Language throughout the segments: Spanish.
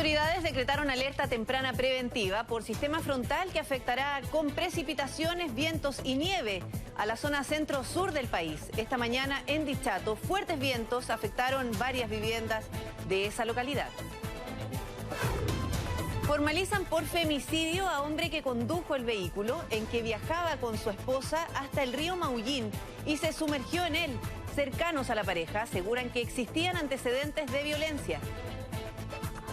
Autoridades decretaron alerta temprana preventiva por sistema frontal que afectará con precipitaciones, vientos y nieve a la zona centro-sur del país. Esta mañana en Dichato, fuertes vientos afectaron varias viviendas de esa localidad. Formalizan por femicidio a hombre que condujo el vehículo en que viajaba con su esposa hasta el río Maullín y se sumergió en él. Cercanos a la pareja aseguran que existían antecedentes de violencia.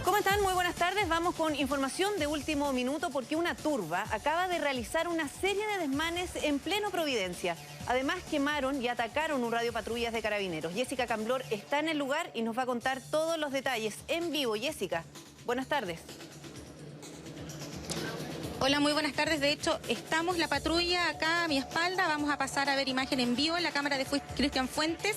¿Cómo están? Muy buenas tardes. Vamos con información de último minuto porque una turba acaba de realizar una serie de desmanes en pleno Providencia. Además quemaron y atacaron un radiopatrullas de Carabineros. Jessica Camblor está en el lugar y nos va a contar todos los detalles en vivo. Jessica, buenas tardes. Hola, muy buenas tardes. De hecho, estamos la patrulla acá a mi espalda. Vamos a pasar a ver imagen en vivo en la cámara de Cristian Fuentes.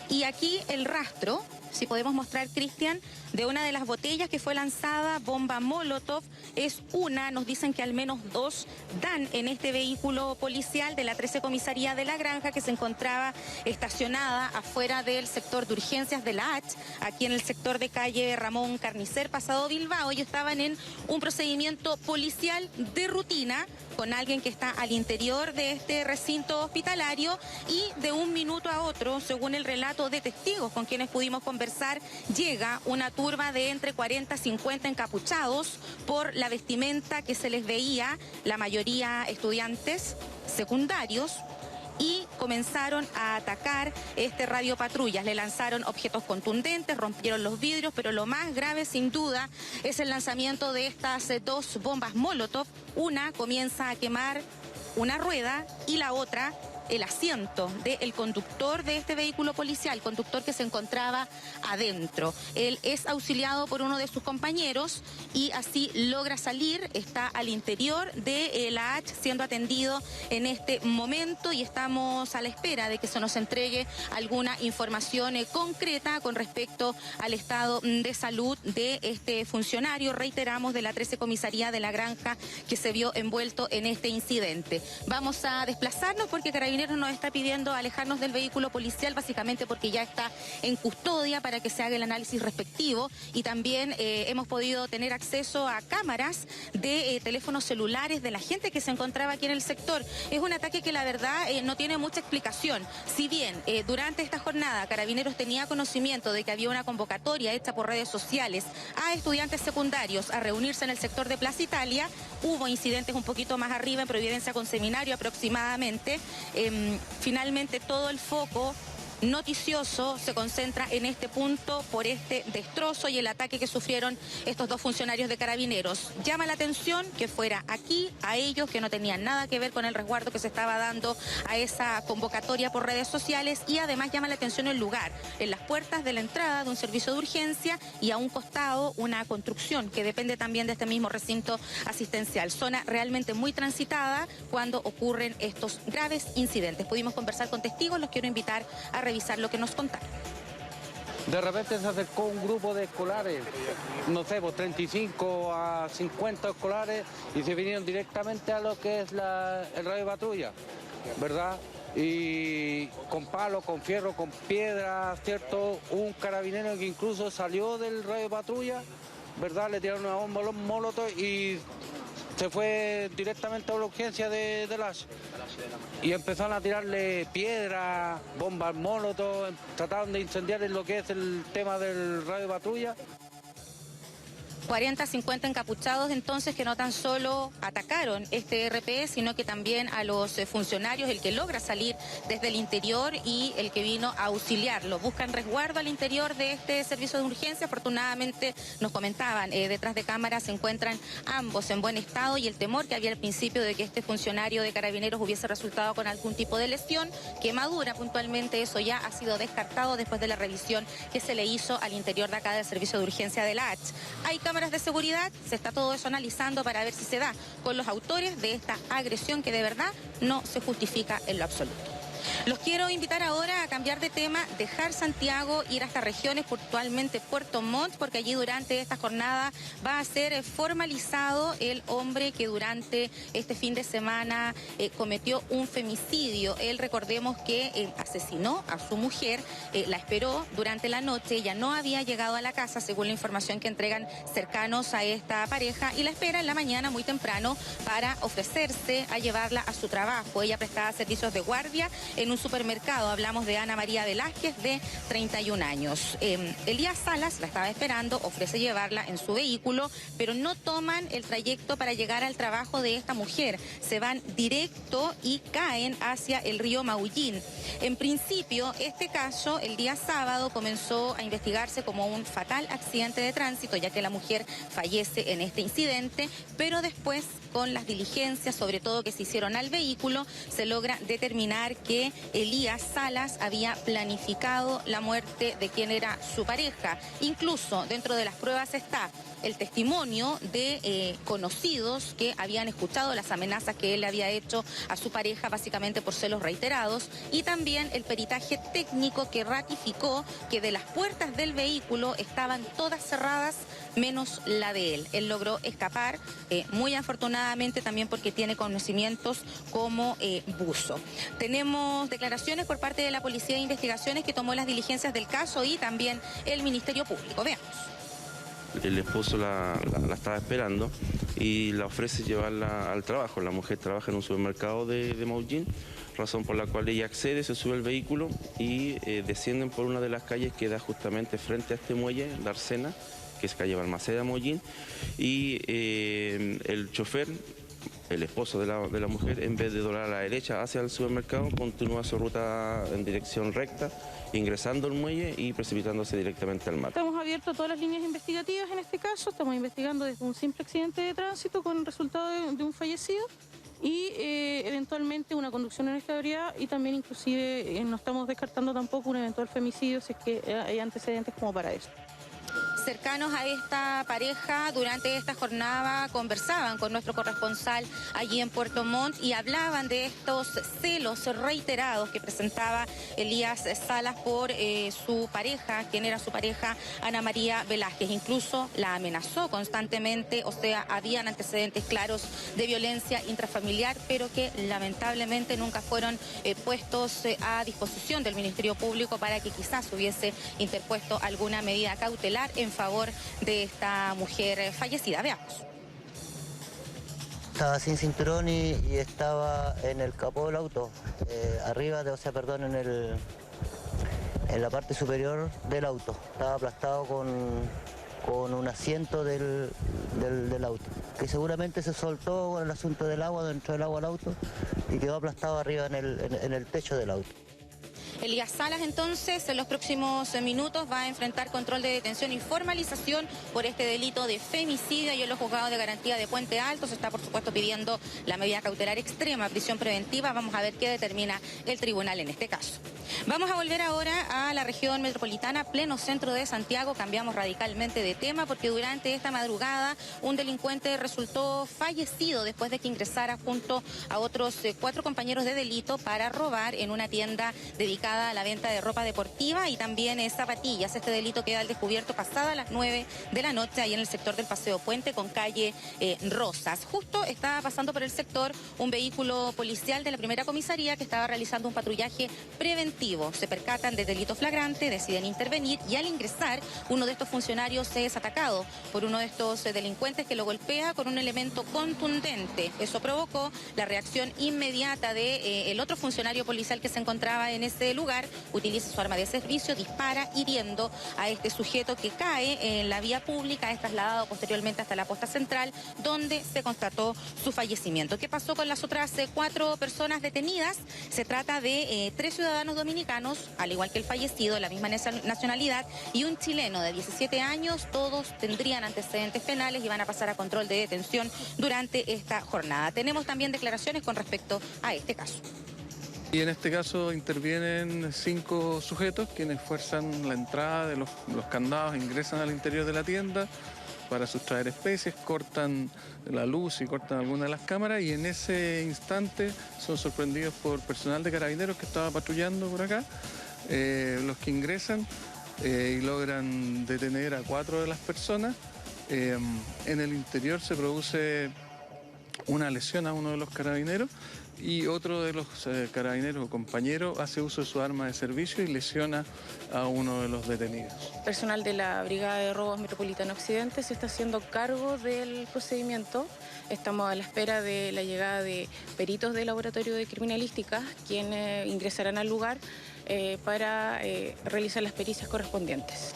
Y aquí el rastro, si podemos mostrar, Cristian, de una de las botellas que fue lanzada, bomba Molotov, es una, nos dicen que al menos dos dan en este vehículo policial de la 13 Comisaría de La Granja que se encontraba estacionada afuera del sector de urgencias de la H, aquí en el sector de calle Ramón Carnicer, pasado Bilbao. Ellos estaban en un procedimiento policial de rutina con alguien que está al interior de este recinto hospitalario y de un minuto a otro, según el relato de testigos con quienes pudimos conversar, llega una turba de entre 40 y 50 encapuchados por la vestimenta que se les veía, la mayoría estudiantes secundarios, y comenzaron a atacar este radiopatrullas. Le lanzaron objetos contundentes, rompieron los vidrios, pero lo más grave sin duda es el lanzamiento de estas dos bombas Molotov. Una comienza a quemar una rueda y la otra el asiento del conductor de este vehículo policial, conductor que se encontraba adentro. Él es auxiliado por uno de sus compañeros y así logra salir, está al interior de la H siendo atendido en este momento y estamos a la espera de que se nos entregue alguna información concreta con respecto al estado de salud de este funcionario, reiteramos, de la 13 Comisaría de La Granja que se vio envuelto en este incidente. Vamos a desplazarnos porque Carabineros nos está pidiendo alejarnos del vehículo policial, básicamente porque ya está en custodia para que se haga el análisis respectivo, y también hemos podido tener acceso a cámaras de teléfonos celulares de la gente que se encontraba aquí en el sector. Es un ataque que la verdad no tiene mucha explicación. Si bien durante esta jornada Carabineros tenía conocimiento de que había una convocatoria hecha por redes sociales a estudiantes secundarios a reunirse en el sector de Plaza Italia, hubo incidentes un poquito más arriba en Providencia con Seminario aproximadamente. Finalmente todo el foco noticioso se concentra en este punto por este destrozo y el ataque que sufrieron estos dos funcionarios de Carabineros. Llama la atención que fuera aquí, a ellos, que no tenían nada que ver con el resguardo que se estaba dando a esa convocatoria por redes sociales, y además llama la atención el lugar, en las puertas de la entrada de un servicio de urgencia y a un costado una construcción que depende también de este mismo recinto asistencial. Zona realmente muy transitada cuando ocurren estos graves incidentes. Pudimos conversar con testigos, los quiero invitar a revisar lo que nos contaron. De repente se acercó un grupo de escolares, no sé, pues 35 a 50 escolares, y se vinieron directamente a lo que es el radio patrulla, ¿verdad? Y con palos, con fierro, con piedras, ¿cierto? Un carabinero que incluso salió del radio patrulla, ¿verdad? Le tiraron una bomba molotov y se fue directamente a la urgencia de Lash. Y empezaron a tirarle piedras, bombas molotov, trataron de incendiar en lo que es el tema del radio patrulla. 40, 50 encapuchados entonces que no tan solo atacaron este RP, sino que también a los funcionarios, el que logra salir desde el interior y el que vino a auxiliarlo. Buscan resguardo al interior de este servicio de urgencia. Afortunadamente nos comentaban, detrás de cámaras se encuentran ambos en buen estado, y el temor que había al principio de que este funcionario de Carabineros hubiese resultado con algún tipo de lesión, quemadura puntualmente, eso ya ha sido descartado después de la revisión que se le hizo al interior de acá del servicio de urgencia de la H. Hay cámaras de seguridad, se está todo eso analizando para ver si se da con los autores de esta agresión que de verdad no se justifica en lo absoluto. Los quiero invitar ahora a cambiar de tema, dejar Santiago, ir hasta regiones, puntualmente Puerto Montt, porque allí durante esta jornada va a ser formalizado el hombre que durante este fin de semana cometió un femicidio. Él, recordemos que asesinó a su mujer, la esperó durante la noche, ella no había llegado a la casa, según la información que entregan cercanos a esta pareja, y la espera en la mañana muy temprano para ofrecerse a llevarla a su trabajo. Ella prestaba servicios de guardia en un supermercado. Hablamos de Ana María Velázquez, de 31 años. Elías Salas la estaba esperando, ofrece llevarla en su vehículo, pero no toman el trayecto para llegar al trabajo de esta mujer. Se van directo y caen hacia el río Maullín. En principio, este caso, el día sábado, comenzó a investigarse como un fatal accidente de tránsito, ya que la mujer fallece en este incidente, pero después, con las diligencias, sobre todo que se hicieron al vehículo, se logra determinar que Elías Salas había planificado la muerte de quien era su pareja. Incluso dentro de las pruebas está el testimonio de conocidos que habían escuchado las amenazas que él le había hecho a su pareja, básicamente por celos reiterados, y también el peritaje técnico que ratificó que de las puertas del vehículo estaban todas cerradas menos la de él. Él logró escapar, muy afortunadamente también porque tiene conocimientos como buzo. Tenemos declaraciones por parte de la Policía de Investigaciones que tomó las diligencias del caso y también el Ministerio Público. Veamos. El esposo la estaba esperando y la ofrece llevarla al trabajo. La mujer trabaja en un supermercado de Maullín, razón por la cual ella accede, se sube al vehículo y descienden por una de las calles que da justamente frente a este muelle, la Arsena, que es calle Balmaceda, Maullín, y el chofer, el esposo de la mujer, en vez de doblar a la derecha hacia el supermercado, continúa su ruta en dirección recta, ingresando al muelle y precipitándose directamente al mar. Estamos abiertos a todas las líneas investigativas en este caso. Estamos investigando desde un simple accidente de tránsito con el resultado de un fallecido y eventualmente una conducción en esta ebriedad, y también inclusive no estamos descartando tampoco un eventual femicidio si es que hay antecedentes como para eso. Cercanos a esta pareja durante esta jornada conversaban con nuestro corresponsal allí en Puerto Montt y hablaban de estos celos reiterados que presentaba Elías Salas por su pareja, quien era su pareja, Ana María Velázquez. Incluso la amenazó constantemente, o sea, habían antecedentes claros de violencia intrafamiliar, pero que lamentablemente nunca fueron puestos a disposición del Ministerio Público para que quizás hubiese interpuesto alguna medida cautelar en favor de esta mujer fallecida. Veamos. Estaba sin cinturón y estaba en el capó del auto, arriba, en la parte superior del auto. Estaba aplastado con un asiento del auto, que seguramente se soltó con el asunto del agua, dentro del agua al auto, y quedó aplastado arriba en el techo del auto. Elías Salas, entonces, en los próximos minutos va a enfrentar control de detención y formalización por este delito de femicidio. Y en los juzgados de garantía de Puente Alto se está, por supuesto, pidiendo la medida cautelar extrema, prisión preventiva. Vamos a ver qué determina el tribunal en este caso. Vamos a volver ahora a la región metropolitana, pleno centro de Santiago. Cambiamos radicalmente de tema porque durante esta madrugada un delincuente resultó fallecido después de que ingresara junto a otros 4 compañeros de delito para robar en una tienda dedicada a la venta de ropa deportiva y también zapatillas. Este delito queda al descubierto pasada las 9 de la noche ahí en el sector del Paseo Puente con calle Rosas. Justo estaba pasando por el sector un vehículo policial de la primera comisaría que estaba realizando un patrullaje preventivo. Se percatan de delito flagrante, deciden intervenir y al ingresar uno de estos funcionarios es atacado por uno de estos delincuentes que lo golpea con un elemento contundente. Eso provocó la reacción inmediata de el otro funcionario policial que se encontraba en ese lugar, utiliza su arma de servicio, dispara hiriendo a este sujeto que cae en la vía pública, es trasladado posteriormente hasta la posta central donde se constató su fallecimiento. ¿Qué pasó con las otras 4 personas detenidas? Se trata de 3 ciudadanos dominicanos, al igual que el fallecido, la misma nacionalidad, y un chileno de 17 años. Todos tendrían antecedentes penales y van a pasar a control de detención durante esta jornada. Tenemos también declaraciones con respecto a este caso. Y en este caso intervienen 5 sujetos quienes fuerzan la entrada de los candados, ingresan al interior de la tienda, para sustraer especies, cortan la luz y cortan algunas de las cámaras, y en ese instante son sorprendidos por personal de carabineros que estaba patrullando por acá, los que ingresan y logran detener a 4 de las personas. En el interior se produce una lesión a uno de los carabineros, y otro de los carabineros o compañeros hace uso de su arma de servicio y lesiona a uno de los detenidos. Personal de la Brigada de Robos Metropolitano Occidente se está haciendo cargo del procedimiento. Estamos a la espera de la llegada de peritos del Laboratorio de Criminalística, quienes ingresarán al lugar para realizar las pericias correspondientes.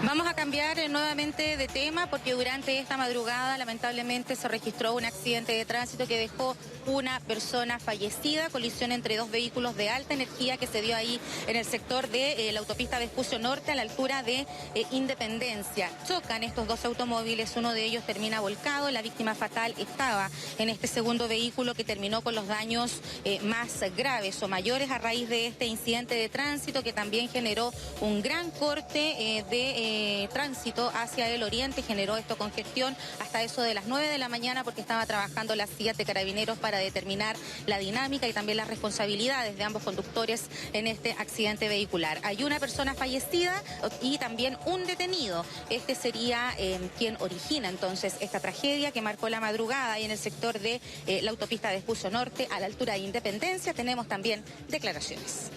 Vamos a cambiar nuevamente de tema porque durante esta madrugada lamentablemente se registró un accidente de tránsito que dejó una persona fallecida, colisión entre 2 vehículos de alta energía que se dio ahí en el sector de la autopista Vespucio Norte a la altura de Independencia. Chocan estos 2 automóviles, uno de ellos termina volcado, la víctima fatal estaba en este segundo vehículo que terminó con los daños más graves o mayores a raíz de este incidente de tránsito que también generó un gran corte de tránsito hacia el oriente, generó esto congestión hasta eso de las 9 de la mañana porque estaba trabajando las sillas de carabineros para determinar la dinámica y también las responsabilidades de ambos conductores en este accidente vehicular. Hay una persona fallecida y también un detenido. Este sería quien origina entonces esta tragedia que marcó la madrugada y en el sector de la autopista Vespucio Norte a la altura de Independencia. Tenemos también declaraciones.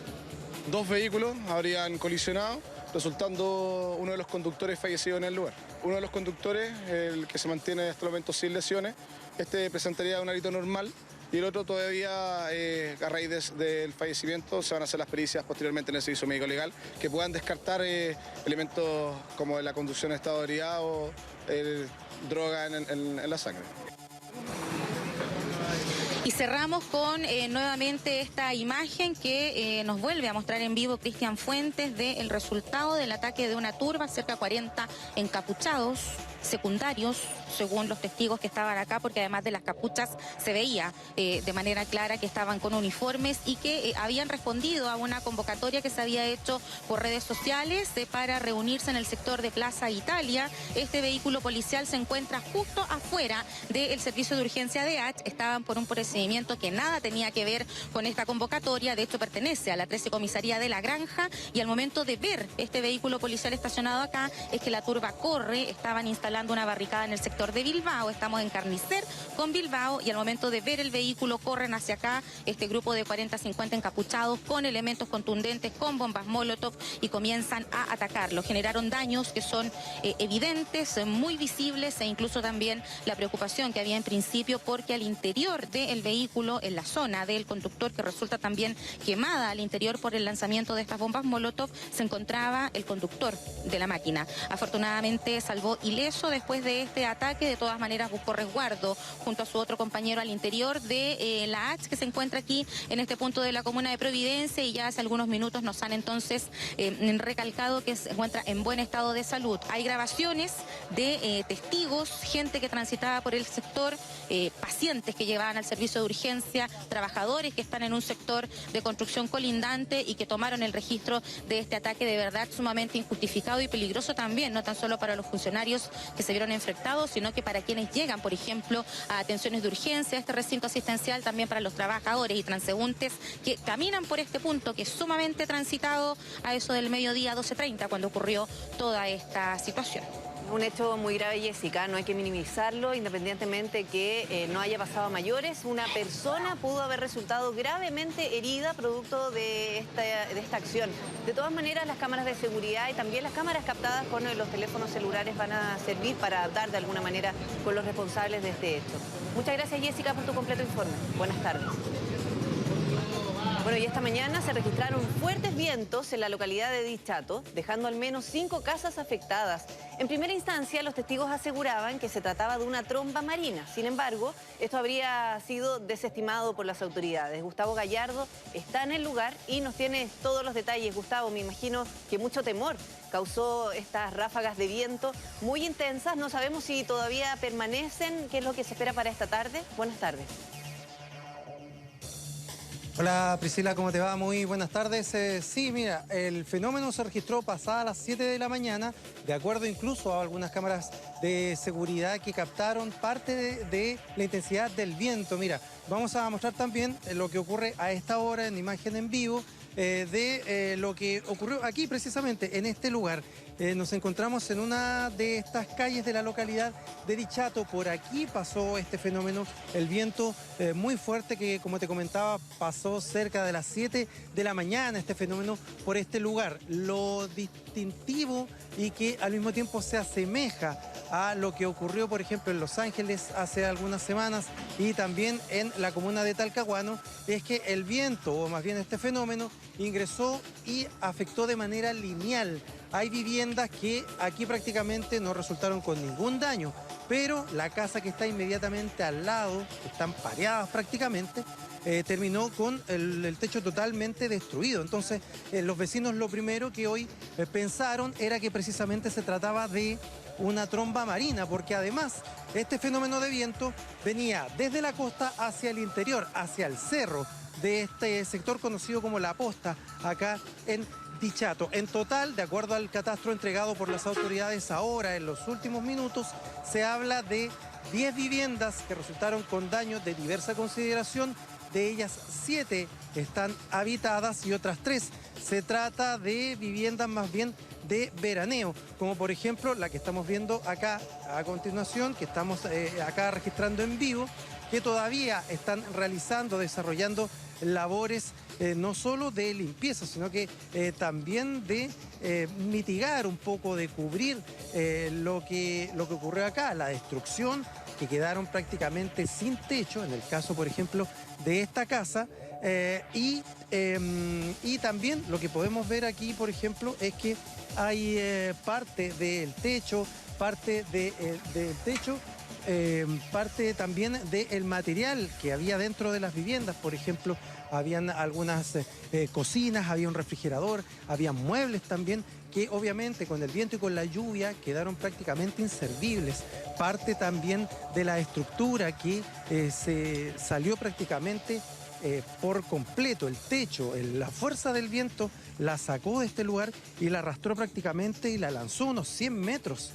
2 vehículos habrían colisionado, resultando uno de los conductores fallecido en el lugar. Uno de los conductores, el que se mantiene hasta el momento sin lesiones, presentaría un hálito normal, y el otro todavía, a raíz del fallecimiento, se van a hacer las pericias posteriormente en el servicio médico legal que puedan descartar elementos como la conducción en estado de ebriedad o droga en la sangre. Y cerramos con nuevamente esta imagen que nos vuelve a mostrar en vivo Cristian Fuentes del resultado del ataque de una turba, cerca de 40 encapuchados secundarios, según los testigos que estaban acá, porque además de las capuchas se veía de manera clara que estaban con uniformes y que habían respondido a una convocatoria que se había hecho por redes sociales para reunirse en el sector de Plaza Italia. Este vehículo policial se encuentra justo afuera del servicio de urgencia de H. Estaban por un procedimiento que nada tenía que ver con esta convocatoria, de hecho pertenece a la 13 Comisaría de la Granja, y al momento de ver este vehículo policial estacionado acá es que la turba corre. Estaban instalando una barricada en el sector de Bilbao, estamos en Carnicer con Bilbao, y al momento de ver el vehículo corren hacia acá este grupo de 40-50 encapuchados con elementos contundentes, con bombas Molotov, y comienzan a atacarlo. Generaron daños que son evidentes, muy visibles, e incluso también la preocupación que había en principio porque al interior del vehículo, en la zona del conductor que resulta también quemada al interior por el lanzamiento de estas bombas Molotov, se encontraba el conductor de la máquina. Afortunadamente salvó ileso después de este ataque. De todas maneras buscó resguardo junto a su otro compañero al interior de la H, que se encuentra aquí en este punto de la comuna de Providencia, y ya hace algunos minutos nos han entonces recalcado que se encuentra en buen estado de salud. Hay grabaciones de testigos, gente que transitaba por el sector, pacientes que llevaban al servicio de urgencia, trabajadores que están en un sector de construcción colindante y que tomaron el registro de este ataque, de verdad sumamente injustificado y peligroso también, no tan solo para los funcionarios que se vieron enfrentados, sino que para quienes llegan, por ejemplo, a atenciones de urgencia, a este recinto asistencial, también para los trabajadores y transeúntes que caminan por este punto que es sumamente transitado a eso del mediodía 12:30 cuando ocurrió toda esta situación. Un hecho muy grave, Jessica, no hay que minimizarlo, independientemente que no haya pasado a mayores. Una persona pudo haber resultado gravemente herida producto de esta acción. De todas maneras, las cámaras de seguridad y también las cámaras captadas con los teléfonos celulares van a servir para dar de alguna manera con los responsables de este hecho. Muchas gracias, Jessica, por tu completo informe. Buenas tardes. Bueno, y esta mañana se registraron fuertes vientos en la localidad de Dichato, dejando al menos 5 casas afectadas. En primera instancia, los testigos aseguraban que se trataba de una tromba marina. Sin embargo, esto habría sido desestimado por las autoridades. Gustavo Gallardo está en el lugar y nos tiene todos los detalles. Gustavo, me imagino que mucho temor causó estas ráfagas de viento muy intensas. No sabemos si todavía permanecen. ¿Qué es lo que se espera para esta tarde? Buenas tardes. Hola Priscila, ¿cómo te va? Muy buenas tardes. Sí, mira, el fenómeno se registró pasadas las 7 de la mañana, de acuerdo incluso a algunas cámaras de seguridad que captaron parte de la intensidad del viento. Mira, vamos a mostrar también lo que ocurre a esta hora en imagen en vivo de lo que ocurrió aquí precisamente en este lugar. Nos encontramos en una de estas calles de la localidad de Dichato. Por aquí pasó este fenómeno, el viento muy fuerte que, como te comentaba, pasó cerca de las 7 de la mañana este fenómeno por este lugar. Lo distintivo y que al mismo tiempo se asemeja a lo que ocurrió, por ejemplo, en Los Ángeles hace algunas semanas y también en la comuna de Talcahuano, es que el viento, o más bien este fenómeno, ingresó y afectó de manera lineal. Hay viviendas que aquí prácticamente no resultaron con ningún daño, pero la casa que está inmediatamente al lado, están pareadas prácticamente, terminó con el techo totalmente destruido. Entonces, los vecinos lo primero que hoy pensaron era que precisamente se trataba de una tromba marina, porque además este fenómeno de viento venía desde la costa hacia el interior, hacia el cerro de este sector conocido como La Posta, acá en Dichato. En total, de acuerdo al catastro entregado por las autoridades ahora en los últimos minutos, se habla de 10 viviendas que resultaron con daños de diversa consideración. De ellas 7 están habitadas y otras 3 se trata de viviendas más bien de veraneo, como por ejemplo la que estamos viendo acá a continuación, que estamos acá registrando en vivo, que todavía están realizando, desarrollando labores no solo de limpieza, sino que también de mitigar un poco, de cubrir lo que ocurrió acá, la destrucción, que quedaron prácticamente sin techo, en el caso, por ejemplo, de esta casa, y también lo que podemos ver aquí, por ejemplo, es que hay parte del techo, parte también del material que había dentro de las viviendas. Por ejemplo, habían algunas cocinas, había un refrigerador, había muebles también que obviamente con el viento y con la lluvia quedaron prácticamente inservibles. Parte también de la estructura que se salió prácticamente por completo. El techo, la fuerza del viento la sacó de este lugar y la arrastró prácticamente y la lanzó unos 100 metros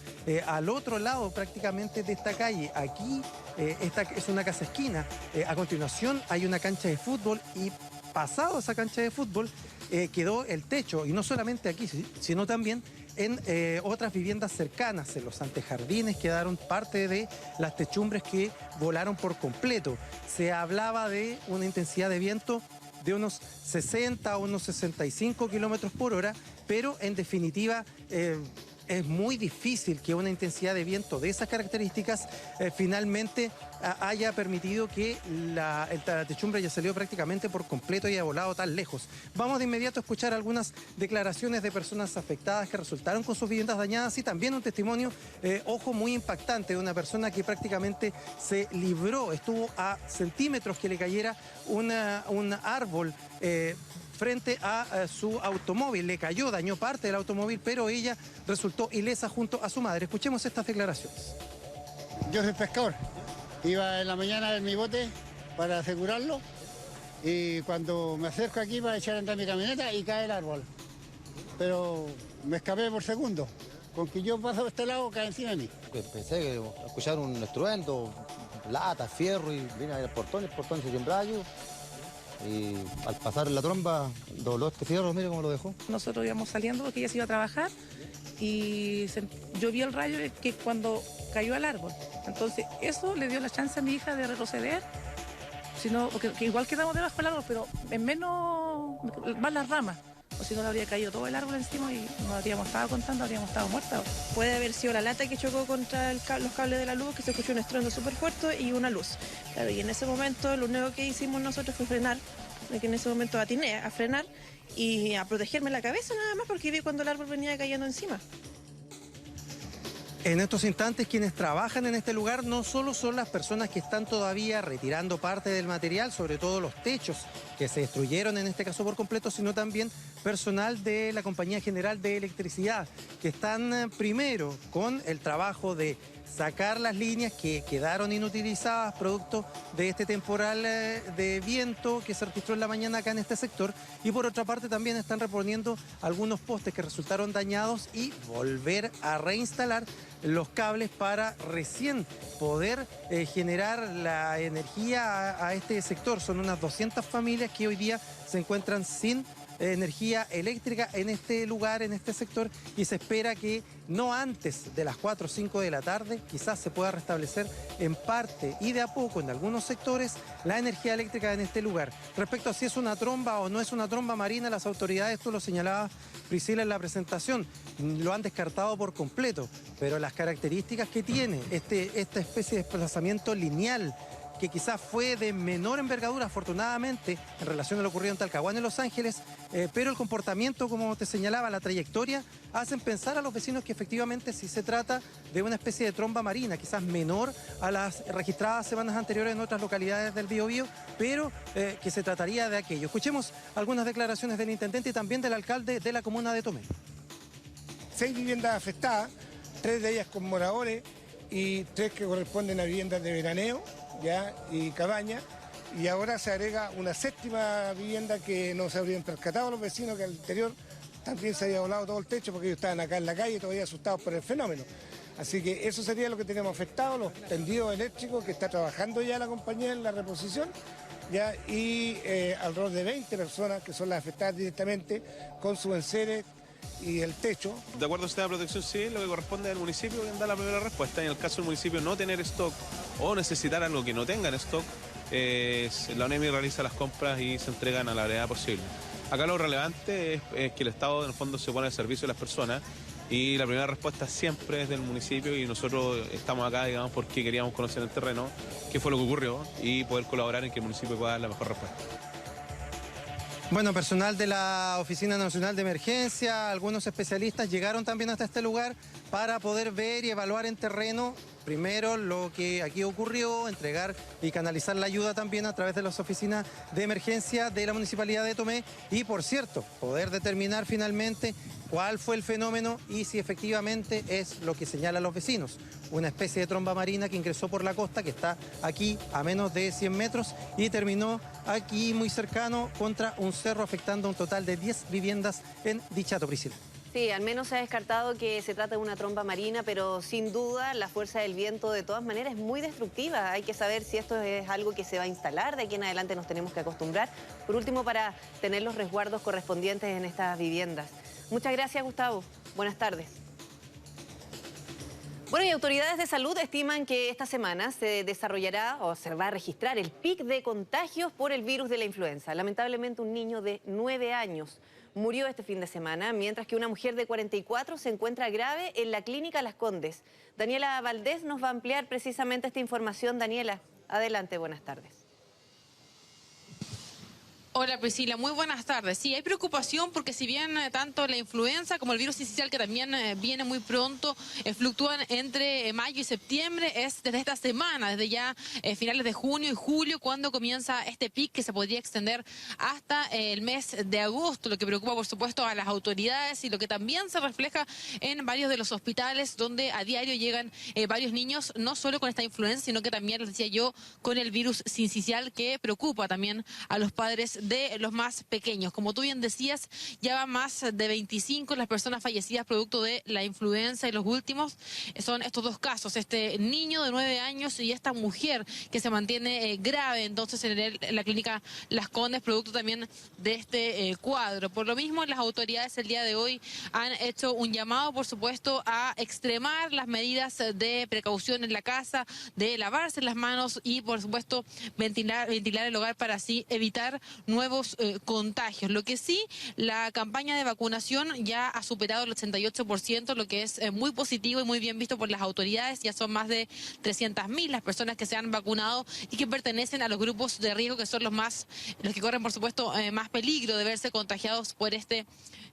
al otro lado prácticamente de esta calle. Aquí esta es una casa esquina. A continuación hay una cancha de fútbol y pasado esa cancha de fútbol quedó el techo, y no solamente aquí, sino también en otras viviendas cercanas. En los antejardines quedaron parte de las techumbres que volaron por completo. Se hablaba de una intensidad de viento de unos 60 a unos 65 kilómetros por hora, pero en definitiva es muy difícil que una intensidad de viento de esas características finalmente haya permitido que la techumbre haya salido prácticamente por completo y haya volado tan lejos. Vamos de inmediato a escuchar algunas declaraciones de personas afectadas que resultaron con sus viviendas dañadas y también un testimonio, ojo, muy impactante de una persona que prácticamente se libró, estuvo a centímetros que le cayera un árbol frente a su automóvil. Le cayó, dañó parte del automóvil, pero ella resultó ilesa junto a su madre. Escuchemos estas declaraciones. Yo soy pescador. Iba en la mañana en mi bote para asegurarlo y cuando me acerco aquí para echar a andar mi camioneta y cae el árbol. Pero me escapé por segundo. Con que yo paso a este lado, cae encima de mí. Pensé que escuchar un estruendo, lata, fierro, y vine al portón, el portón se tembló. Y al pasar la tromba, dobló este fierro, mire cómo lo dejó. Nosotros íbamos saliendo porque ella se iba a trabajar y yo vi el rayo que cuando cayó al árbol. Entonces eso le dio la chance a mi hija de retroceder, sino, porque igual quedamos debajo del árbol, pero en menos, más las ramas. O si no, le habría caído todo el árbol encima y no habríamos estado contando, habríamos estado muertos. Puede haber sido la lata que chocó contra los cables de la luz, que se escuchó un estruendo súper fuerte y una luz. Claro, y en ese momento lo único que hicimos nosotros fue frenar, que en ese momento atiné a frenar y a protegerme la cabeza nada más, porque vi cuando el árbol venía cayendo encima. En estos instantes, quienes trabajan en este lugar no solo son las personas que están todavía retirando parte del material, sobre todo los techos que se destruyeron en este caso por completo, sino también personal de la Compañía General de Electricidad, que están primero con el trabajo de sacar las líneas que quedaron inutilizadas producto de este temporal de viento que se registró en la mañana acá en este sector, y por otra parte también están reponiendo algunos postes que resultaron dañados y volver a reinstalar los cables para recién poder generar la energía a este sector. Son unas 200 familias que hoy día se encuentran sin energía eléctrica en este lugar, en este sector, y se espera que no antes de las 4 o 5 de la tarde quizás se pueda restablecer en parte y de a poco en algunos sectores la energía eléctrica en este lugar. Respecto a si es una tromba o no es una tromba marina, las autoridades, tú lo señalabas, Priscila, en la presentación, lo han descartado por completo, pero las características que tiene esta especie de desplazamiento lineal, que quizás fue de menor envergadura, afortunadamente, en relación a lo ocurrido en Talcahuano y Los Ángeles, pero el comportamiento, como te señalaba, la trayectoria, hacen pensar a los vecinos que efectivamente sí se trata de una especie de tromba marina, quizás menor a las registradas semanas anteriores en otras localidades del Biobío, pero que se trataría de aquello. Escuchemos algunas declaraciones del intendente y también del alcalde de la comuna de Tomé. 6 viviendas afectadas, 3 de ellas con moradores y 3 que corresponden a viviendas de veraneo, ya, y cabaña, y ahora se agrega una 7ª vivienda que no se habrían percatado los vecinos, que al interior también se había volado todo el techo porque ellos estaban acá en la calle todavía asustados por el fenómeno. Así que eso sería lo que tenemos afectado, los tendidos eléctricos que está trabajando ya la compañía en la reposición, ya, y alrededor de 20 personas que son las afectadas directamente con sus enseres y el techo. De acuerdo al sistema de protección civil, lo que corresponde al municipio es dar la primera respuesta. En el caso del municipio no tener stock o necesitar algo que no tenga en stock, la ONEMI realiza las compras y se entregan a la brevedad posible. Acá lo relevante es que el Estado en el fondo se pone al servicio de las personas y la primera respuesta siempre es del municipio, y nosotros estamos acá, digamos, porque queríamos conocer el terreno, qué fue lo que ocurrió y poder colaborar en que el municipio pueda dar la mejor respuesta. Bueno, personal de la Oficina Nacional de Emergencia, algunos especialistas llegaron también hasta este lugar para poder ver y evaluar en terreno primero lo que aquí ocurrió, entregar y canalizar la ayuda también a través de las oficinas de emergencia de la Municipalidad de Tomé y, por cierto, poder determinar finalmente cuál fue el fenómeno y si efectivamente es lo que señalan los vecinos. Una especie de tromba marina que ingresó por la costa, que está aquí a menos de 100 metros y terminó aquí muy cercano contra un cerro, afectando a un total de 10 viviendas en Dichato, Priscila. Sí, al menos se ha descartado que se trata de una tromba marina, pero sin duda la fuerza del viento de todas maneras es muy destructiva. Hay que saber si esto es algo que se va a instalar, de aquí en adelante nos tenemos que acostumbrar. Por último, para tener los resguardos correspondientes en estas viviendas. Muchas gracias, Gustavo. Buenas tardes. Bueno, y autoridades de salud estiman que esta semana se desarrollará o se va a registrar el pic de contagios por el virus de la influenza. Lamentablemente, un niño de 9 años murió este fin de semana, mientras que una mujer de 44 se encuentra grave en la clínica Las Condes. Daniela Valdés nos va a ampliar precisamente esta información. Daniela, adelante, buenas tardes. Hola Priscila, muy buenas tardes. Sí, hay preocupación porque si bien tanto la influenza como el virus sincicial, que también viene muy pronto, fluctúan entre mayo y septiembre, es desde esta semana, desde ya finales de junio y julio, cuando comienza este pic que se podría extender hasta el mes de agosto, lo que preocupa por supuesto a las autoridades y lo que también se refleja en varios de los hospitales donde a diario llegan varios niños, no solo con esta influenza, sino que también, les decía yo, con el virus sincicial, que preocupa también a los padres de los más pequeños. Como tú bien decías, ya van más de 25 las personas fallecidas producto de la influenza, y los últimos son estos dos casos, este niño de 9 años y esta mujer que se mantiene grave entonces en la clínica Las Condes, producto también de este cuadro. Por lo mismo, las autoridades el día de hoy han hecho un llamado, por supuesto, a extremar las medidas de precaución en la casa, de lavarse las manos y, por supuesto, ventilar el hogar para así evitar nuevos contagios. Lo que sí, la campaña de vacunación ya ha superado el 88%, lo que es muy positivo y muy bien visto por las autoridades. Ya son más de 300.000 las personas que se han vacunado y que pertenecen a los grupos de riesgo, que son los que corren, por supuesto, más peligro de verse contagiados por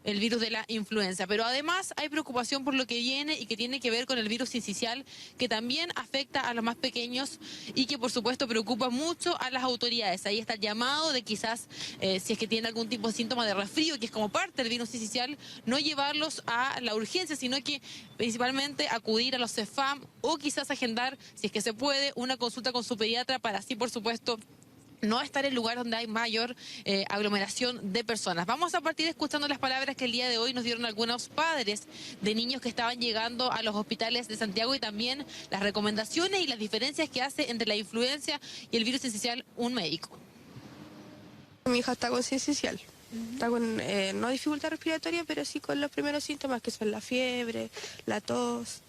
el virus de la influenza. Pero además hay preocupación por lo que viene y que tiene que ver con el virus sincicial, que también afecta a los más pequeños y que por supuesto preocupa mucho a las autoridades. Ahí está el llamado de quizás si es que tienen algún tipo de síntoma de resfrío, que es como parte del virus sincicial, no llevarlos a la urgencia, sino que principalmente acudir a los CEFAM o quizás agendar, si es que se puede, una consulta con su pediatra para así, por supuesto, no estar en lugares donde hay mayor aglomeración de personas. Vamos a partir escuchando las palabras que el día de hoy nos dieron algunos padres de niños que estaban llegando a los hospitales de Santiago y también las recomendaciones y las diferencias que hace entre la influenza y el virus sincicial un médico. Mi hija está con sincicial. Está con, no dificultad respiratoria, pero sí con los primeros síntomas que son la fiebre, la tos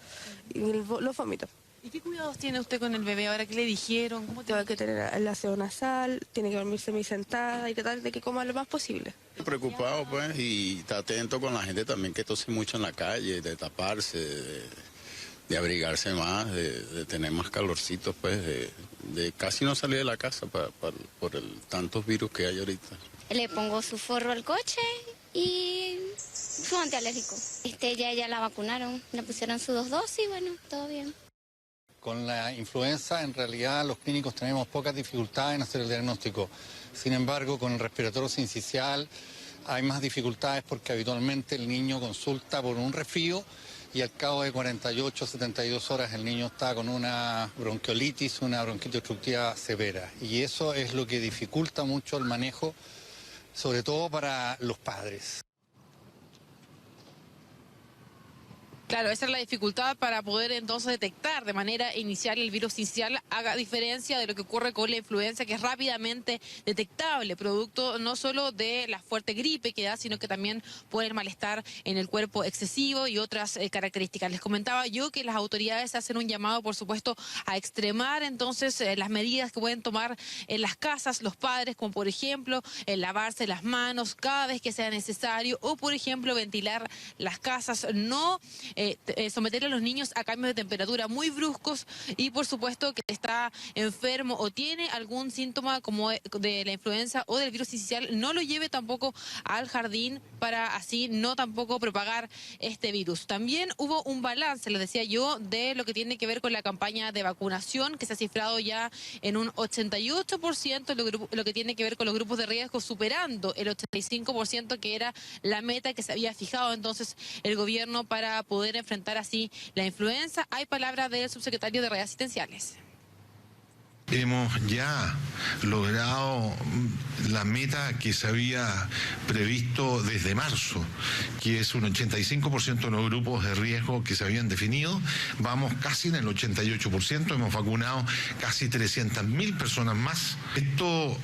y los vómitos. ¿Y qué cuidados tiene usted con el bebé ahora? ¿Qué le dijeron? ¿Cómo tiene que tener el aseo nasal, tiene que dormir semisentada y tratar de que coma lo más posible? Preocupado pues y está atento con la gente también que tose mucho en la calle, de taparse, de abrigarse más, de tener más calorcitos pues, de casi no salir de la casa por tantos virus que hay ahorita. Le pongo su forro al coche y su antialérgico. Ya la vacunaron, le pusieron sus 2 dosis, bueno, todo bien. Con la influenza, en realidad, los clínicos tenemos pocas dificultades en hacer el diagnóstico. Sin embargo, con el respiratorio sincicial hay más dificultades porque habitualmente el niño consulta por un resfrío y al cabo de 48, 72 horas el niño está con una bronquiolitis, una bronquitis obstructiva severa. Y eso es lo que dificulta mucho el manejo, sobre todo para los padres. Claro, esa es la dificultad para poder entonces detectar de manera inicial el virus sincicial, a diferencia de lo que ocurre con la influenza, que es rápidamente detectable, producto no solo de la fuerte gripe que da, sino que también puede el malestar en el cuerpo excesivo y otras características. Les comentaba yo que las autoridades hacen un llamado, por supuesto, a extremar entonces las medidas que pueden tomar en las casas los padres, como por ejemplo lavarse las manos cada vez que sea necesario o, por ejemplo, ventilar las casas, no someter a los niños a cambios de temperatura muy bruscos y por supuesto que está enfermo o tiene algún síntoma como de la influenza o del virus sincicial, no lo lleve tampoco al jardín para así no tampoco propagar este virus. También hubo un balance, les decía yo, de lo que tiene que ver con la campaña de vacunación que se ha cifrado ya en un 88% lo que tiene que ver con los grupos de riesgo, superando el 85% que era la meta que se había fijado entonces el gobierno para poder enfrentar así la influenza. Hay palabras del subsecretario de Redes Asistenciales. Hemos ya logrado la meta que se había previsto desde marzo, que es un 85% de los grupos de riesgo que se habían definido. Vamos casi en el 88%, hemos vacunado casi 300.000 personas más. Esto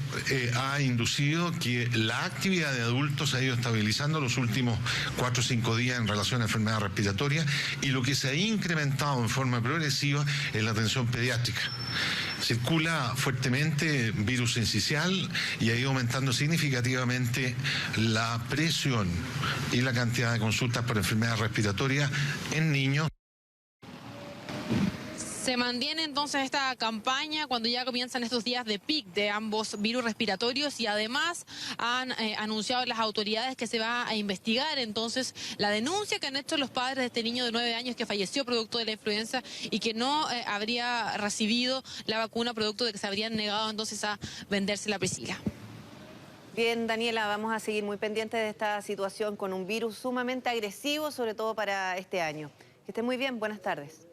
ha inducido que la actividad de adultos ha ido estabilizando los últimos 4 o 5 días en relación a enfermedades respiratorias y lo que se ha incrementado en forma progresiva es la atención pediátrica. Circula fuertemente virus sincicial y ha ido aumentando significativamente la presión y la cantidad de consultas por enfermedades respiratorias en niños. Se mantiene entonces esta campaña cuando ya comienzan estos días de pic de ambos virus respiratorios y además han anunciado las autoridades que se va a investigar entonces la denuncia que han hecho los padres de este niño de 9 años que falleció producto de la influenza y que no habría recibido la vacuna producto de que se habrían negado entonces a vendérsela a Priscila. Bien, Daniela, vamos a seguir muy pendientes de esta situación con un virus sumamente agresivo, sobre todo para este año. Que estén muy bien, buenas tardes.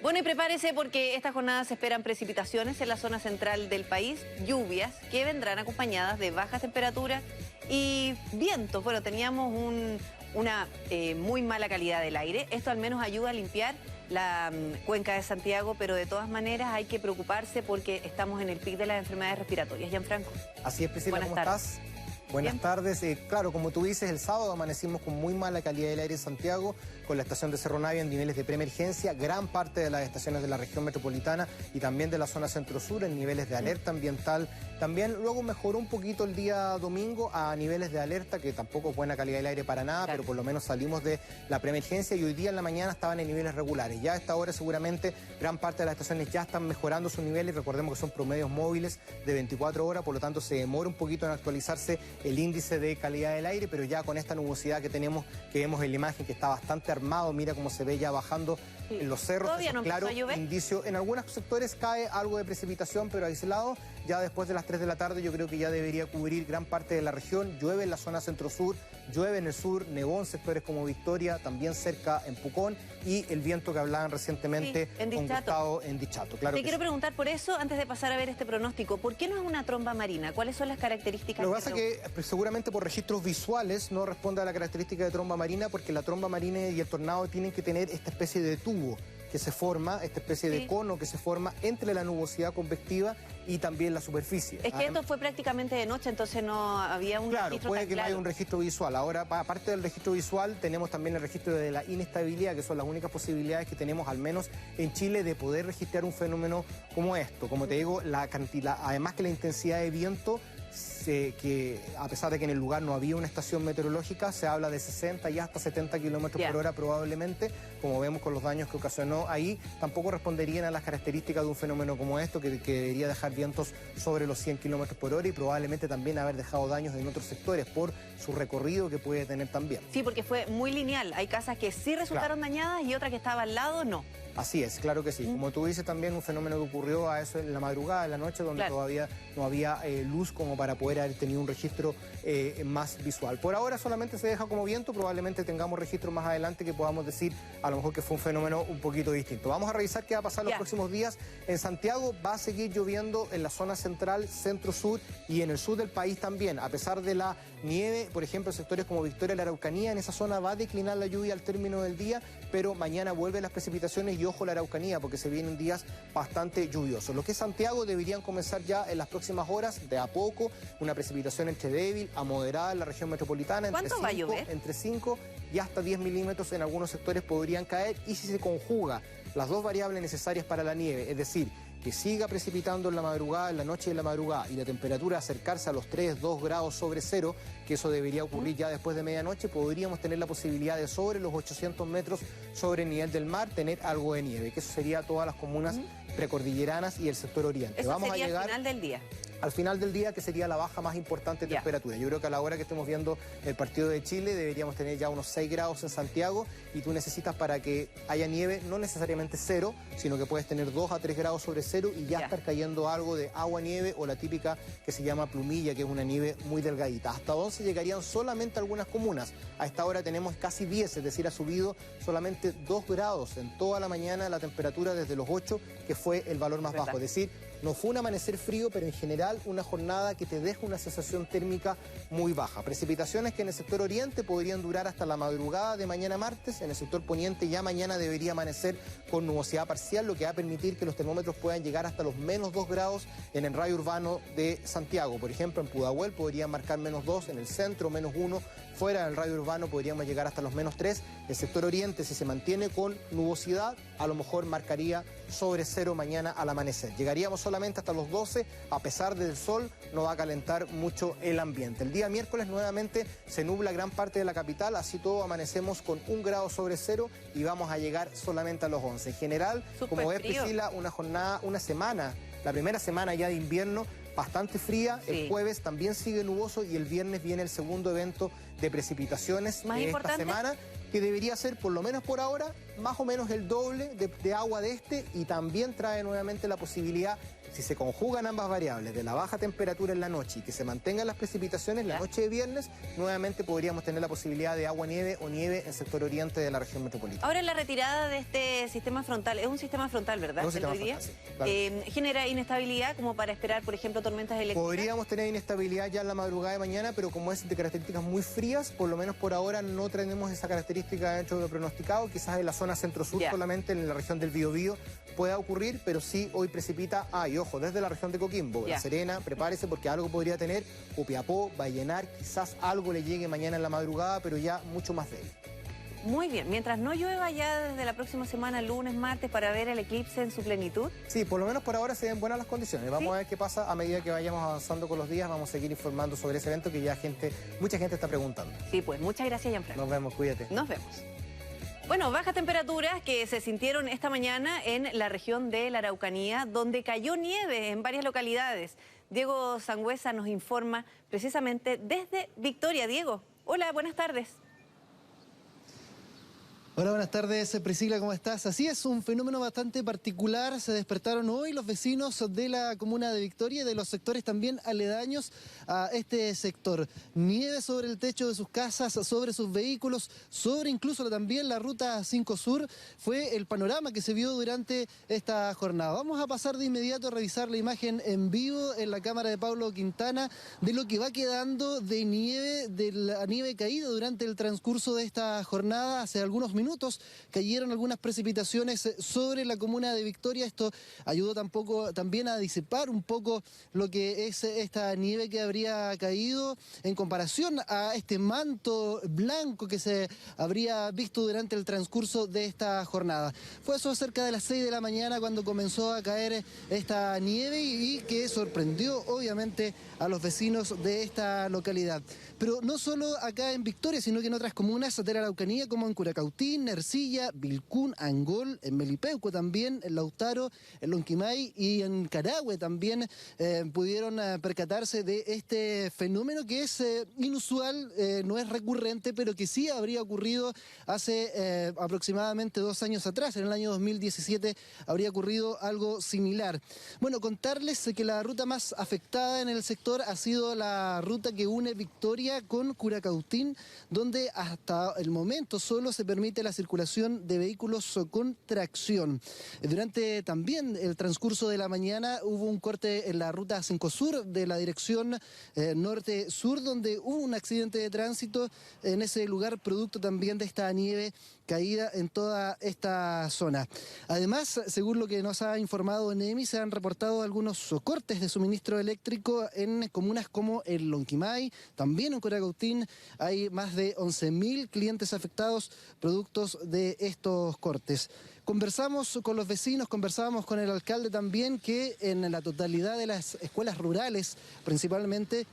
Bueno, y prepárese porque esta jornada se esperan precipitaciones en la zona central del país, lluvias que vendrán acompañadas de bajas temperaturas y vientos. Bueno, teníamos una muy mala calidad del aire. Esto al menos ayuda a limpiar la cuenca de Santiago, pero de todas maneras hay que preocuparse porque estamos en el pic de las enfermedades respiratorias. Gianfranco. Así es, Priscila, ¿cómo estás? Buenas tardes. Claro, como tú dices, el sábado amanecimos con muy mala calidad del aire en Santiago, con la estación de Cerro Navia en niveles de preemergencia, gran parte de las estaciones de la región metropolitana y también de la zona centro-sur en niveles de alerta ambiental. También luego mejoró un poquito el día domingo a niveles de alerta, que tampoco es buena calidad del aire para nada, pero por lo menos salimos de la preemergencia y hoy día en la mañana estaban en niveles regulares. Ya a esta hora seguramente gran parte de las estaciones ya están mejorando su nivel y recordemos que son promedios móviles de 24 horas, por lo tanto se demora un poquito en actualizarse el índice de calidad del aire, pero ya con esta nubosidad que tenemos, que vemos en la imagen, que está bastante armado, mira cómo se ve ya bajando en los cerros. Todavía no claro, empezó a llover. indicio, en algunos sectores cae algo de precipitación, pero aislado. Ya después de las 3 de la tarde yo creo que ya debería cubrir gran parte de la región. Llueve en la zona centro-sur, llueve en el sur, nevó en sectores como Victoria, también cerca en Pucón, y el viento que hablaban recientemente Sí, en con Dichato. Gustavo en Dichato. Claro Te que quiero sí. preguntar por eso, antes de pasar a ver este pronóstico, ¿por qué no es una tromba marina? ¿Cuáles son las características? Lo que pasa es que pues, seguramente por registros visuales no responde a la característica de tromba marina, porque la tromba marina y el tornado tienen que tener esta especie de tubo que se forma, esta especie de cono que se forma entre la nubosidad convectiva y también la superficie. Es que esto fue prácticamente de noche, entonces no había un Claro, registro puede tan que no claro. haya un registro visual. Ahora, aparte del registro visual, tenemos también el registro de la inestabilidad, que son las únicas posibilidades que tenemos, al menos en Chile, de poder registrar un fenómeno como esto. Como te digo, además que la intensidad de viento, que a pesar de que en el lugar no había una estación meteorológica, se habla de 60 y hasta 70 kilómetros por hora probablemente, como vemos con los daños que ocasionó ahí, tampoco responderían a las características de un fenómeno como esto, que debería dejar vientos sobre los 100 kilómetros por hora y probablemente también haber dejado daños en otros sectores por su recorrido que puede tener también. Sí, porque fue muy lineal. Hay casas que sí resultaron dañadas y otras que estaban al lado no. Así es, claro que sí. Como tú dices, también un fenómeno que ocurrió a eso en la madrugada, en la noche, donde todavía no había luz como para poder haber tenido un registro más visual. Por ahora solamente se deja como viento, probablemente tengamos registros más adelante que podamos decir a lo mejor que fue un fenómeno un poquito distinto. Vamos a revisar qué va a pasar los próximos días. En Santiago va a seguir lloviendo en la zona central, centro-sur y en el sur del país también. A pesar de la nieve, por ejemplo, en sectores como Victoria y la Araucanía, en esa zona va a declinar la lluvia al término del día, pero mañana vuelven las precipitaciones y ojo la Araucanía, porque se vienen días bastante lluviosos. Lo que es Santiago deberían comenzar ya en las próximas horas, de a poco, una precipitación entre débil a moderada en la región metropolitana. ¿Cuánto va a llover? Entre 5 y hasta 10 milímetros en algunos sectores podrían caer, y si se conjuga las dos variables necesarias para la nieve, es decir, que siga precipitando en la madrugada, en la noche y en la madrugada, y la temperatura acercarse a los 2 grados sobre cero, que eso debería ocurrir ya después de medianoche, podríamos tener la posibilidad de sobre los 800 metros sobre el nivel del mar tener algo de nieve, que eso sería todas las comunas precordilleranas y el sector oriente. Eso Vamos sería a llegar al final del día. al final del día, que sería la baja más importante de temperatura. Yo creo que a la hora que estemos viendo el partido de Chile deberíamos tener ya unos 6 grados en Santiago, y tú necesitas, para que haya nieve, no necesariamente 0, sino que puedes tener 2 a 3 grados sobre 0 y ya estar cayendo algo de agua-nieve, o la típica que se llama plumilla, que es una nieve muy delgadita. Hasta 11 llegarían solamente algunas comunas. A esta hora tenemos casi 10, es decir, ha subido solamente 2 grados en toda la mañana la temperatura desde los 8, que fue el valor más bajo. Es decir, no fue un amanecer frío, pero en general una jornada que te deja una sensación térmica muy baja. Precipitaciones que en el sector oriente podrían durar hasta la madrugada de mañana martes. En el sector poniente ya mañana debería amanecer con nubosidad parcial, lo que va a permitir que los termómetros puedan llegar hasta los -2 grados en el radio urbano de Santiago. Por ejemplo, en Pudahuel podrían marcar -2, en el centro -1, fuera del radio urbano podríamos llegar hasta los -3. El sector oriente, si se mantiene con nubosidad, a lo mejor marcaría sobre 0 mañana al amanecer. Llegaríamos solamente hasta los 12, a pesar del sol, no va a calentar mucho el ambiente. El día miércoles nuevamente se nubla gran parte de la capital, así todo amanecemos con 1 grado sobre 0 y vamos a llegar solamente a los 11. En general, como ves, Priscila, una jornada, una semana, la primera semana ya de invierno, bastante fría. El jueves también sigue nuboso y el viernes viene el segundo evento de precipitaciones de esta semana, que debería ser, por lo menos por ahora, más o menos el doble de agua de este, y también trae nuevamente la posibilidad, si se conjugan ambas variables, de la baja temperatura en la noche y que se mantengan las precipitaciones la noche de viernes, nuevamente podríamos tener la posibilidad de agua-nieve o nieve en el sector oriente de la región metropolitana. Ahora, la retirada de este sistema frontal, es un sistema frontal, ¿verdad? Es un sistema frontal, sí, claro. ¿Genera inestabilidad como para esperar, por ejemplo, tormentas eléctricas? Podríamos tener inestabilidad ya en la madrugada de mañana, pero como es de características muy frías, por lo menos por ahora no tenemos esa característica dentro de lo pronosticado. Quizás en la zona centro-sur solamente, en la región del Biobío, pueda ocurrir, pero sí hoy precipita, y ojo, desde la región de Coquimbo, La Serena, prepárese porque algo podría tener, Copiapó, Vallenar, quizás algo le llegue mañana en la madrugada, pero ya mucho más débil. Muy bien, mientras no llueva ya desde la próxima semana, lunes, martes, para ver el eclipse en su plenitud. Sí, por lo menos por ahora se ven buenas las condiciones. Vamos a ver qué pasa a medida que vayamos avanzando con los días. Vamos a seguir informando sobre ese evento que ya mucha gente está preguntando. Sí, pues muchas gracias, Gianfranco. Nos vemos, cuídate. Nos vemos. Bueno, bajas temperaturas que se sintieron esta mañana en la región de la Araucanía, donde cayó nieve en varias localidades. Diego Sangüesa nos informa precisamente desde Victoria. Diego, hola, buenas tardes. Hola, buenas tardes, Priscila, ¿cómo estás? Así es, un fenómeno bastante particular. Se despertaron hoy los vecinos de la comuna de Victoria y de los sectores también aledaños a este sector. Nieve sobre el techo de sus casas, sobre sus vehículos, sobre incluso también la ruta 5 Sur. Fue el panorama que se vio durante esta jornada. Vamos a pasar de inmediato a revisar la imagen en vivo en la cámara de Pablo Quintana de lo que va quedando de nieve, de la nieve caída durante el transcurso de esta jornada. Hace algunos minutos cayeron algunas precipitaciones sobre la comuna de Victoria. Esto ayudó también a disipar un poco lo que es esta nieve que habría caído en comparación a este manto blanco que se habría visto durante el transcurso de esta jornada. Fue eso cerca de las 6 de la mañana cuando comenzó a caer esta nieve y que sorprendió obviamente a los vecinos de esta localidad. Pero no solo acá en Victoria, sino que en otras comunas de la Araucanía como en Curacautín, Ercilla, Vilcún, Angol, en Melipeuco también, en Lautaro, en Lonquimay y en Carahue también pudieron percatarse de este fenómeno que es inusual, no es recurrente, pero que sí habría ocurrido hace aproximadamente 2 años atrás. En el año 2017 habría ocurrido algo similar. Bueno, contarles que la ruta más afectada en el sector ha sido la ruta que une Victoria con Curacautín, donde hasta el momento solo se permite la circulación de vehículos con tracción. Durante también el transcurso de la mañana hubo un corte en la ruta 5 Sur de la dirección norte-sur, donde hubo un accidente de tránsito en ese lugar, producto también de esta nieve caída en toda esta zona. Además, según lo que nos ha informado NEMI, se han reportado algunos cortes de suministro eléctrico en comunas como el Lonquimay, también en Curacautín. Hay más de 11.000 clientes afectados productos de estos cortes. Conversamos con los vecinos, conversábamos con el alcalde también, que en la totalidad de las escuelas rurales principalmente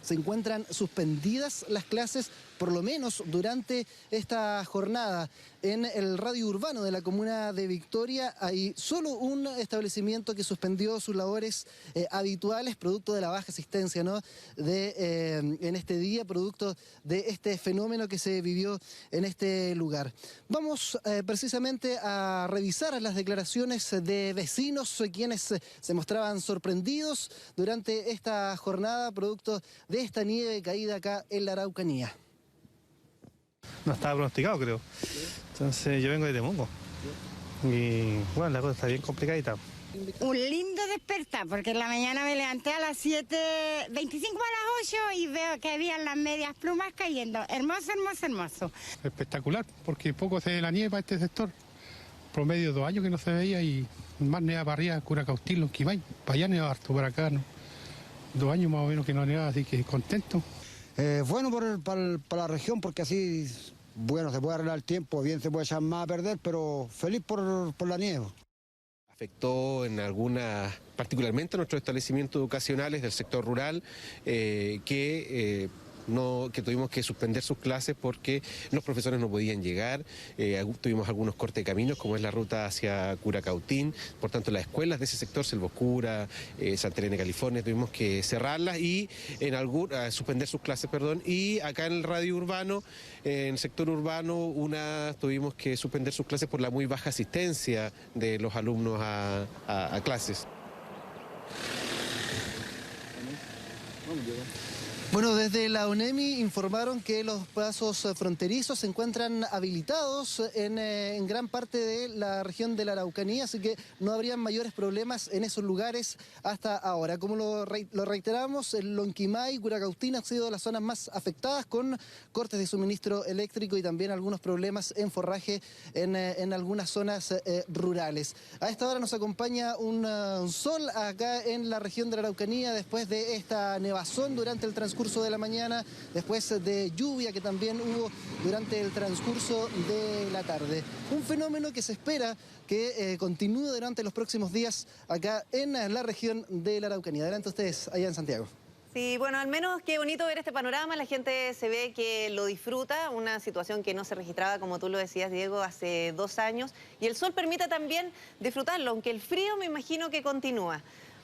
se encuentran suspendidas las clases, por lo menos durante esta jornada. En el radio urbano de la comuna de Victoria hay solo un establecimiento que suspendió sus labores habituales, producto de la baja asistencia, ¿no? En este día, producto de este fenómeno que se vivió en este lugar. Vamos precisamente a revisar las declaraciones de vecinos, quienes se mostraban sorprendidos durante esta jornada, producto de esta nieve caída acá en la Araucanía. No estaba pronosticado, creo. Entonces yo vengo de Temuco. Y bueno, la cosa está bien complicadita. Un lindo despertar, porque en la mañana me levanté a las 7:25 a las 8 y veo que habían las medias plumas cayendo. Hermoso, hermoso, hermoso. Espectacular, porque poco se ve la nieve para este sector. Promedio 2 años que no se veía y más neva para arriba, Curacautín, Lonquimay. Para allá neva harto, para acá no. 2 años más o menos que no neva, así que contento. Bueno para la región, porque así, bueno, se puede arreglar el tiempo, bien se puede echar más a perder, pero feliz por la nieve. Afectó en algunas, particularmente nuestros establecimientos educacionales del sector rural, que tuvimos que suspender sus clases porque los profesores no podían llegar. Tuvimos algunos cortes de caminos, como es la ruta hacia Curacautín. Por tanto, las escuelas de ese sector, Selvoscura, Santa Elena, California, tuvimos que cerrarlas y suspender sus clases, perdón. Y acá en el radio urbano, en el sector urbano, tuvimos que suspender sus clases por la muy baja asistencia de los alumnos a clases. Bueno, desde la ONEMI informaron que los pasos fronterizos se encuentran habilitados en gran parte de la región de la Araucanía, así que no habrían mayores problemas en esos lugares hasta ahora. Como lo reiteramos, el Lonquimay y Curacautín han sido las zonas más afectadas, con cortes de suministro eléctrico y también algunos problemas en forraje en algunas zonas rurales. A esta hora nos acompaña un sol acá en la región de la Araucanía después de esta nevazón durante el transcurso de la mañana, después de lluvia que también hubo durante el transcurso de la tarde. Un fenómeno que se espera que continúe durante los próximos días acá en la región de la Araucanía. Adelante ustedes, allá en Santiago. Sí, bueno, al menos qué bonito ver este panorama, la gente se ve que lo disfruta, una situación que no se registraba, como tú lo decías, Diego, hace 2 años, y el sol permite también disfrutarlo, aunque el frío me imagino que continúa.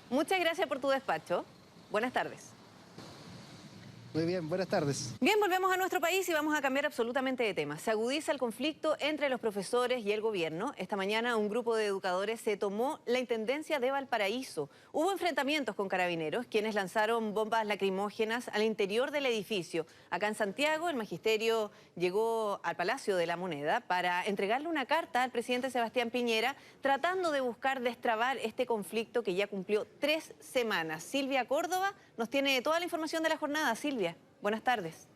Muchas gracias por tu despacho. Buenas tardes. Muy bien, buenas tardes. Bien, volvemos a nuestro país y vamos a cambiar absolutamente de tema. Se agudiza el conflicto entre los profesores y el gobierno. Esta mañana un grupo de educadores se tomó la intendencia de Valparaíso. Hubo enfrentamientos con carabineros, quienes lanzaron bombas lacrimógenas al interior del edificio. Acá en Santiago, el magisterio llegó al Palacio de la Moneda para entregarle una carta al presidente Sebastián Piñera, tratando de buscar destrabar este conflicto que ya cumplió 3 semanas. Silvia Córdoba nos tiene toda la información de la jornada. Silvia, buenas tardes.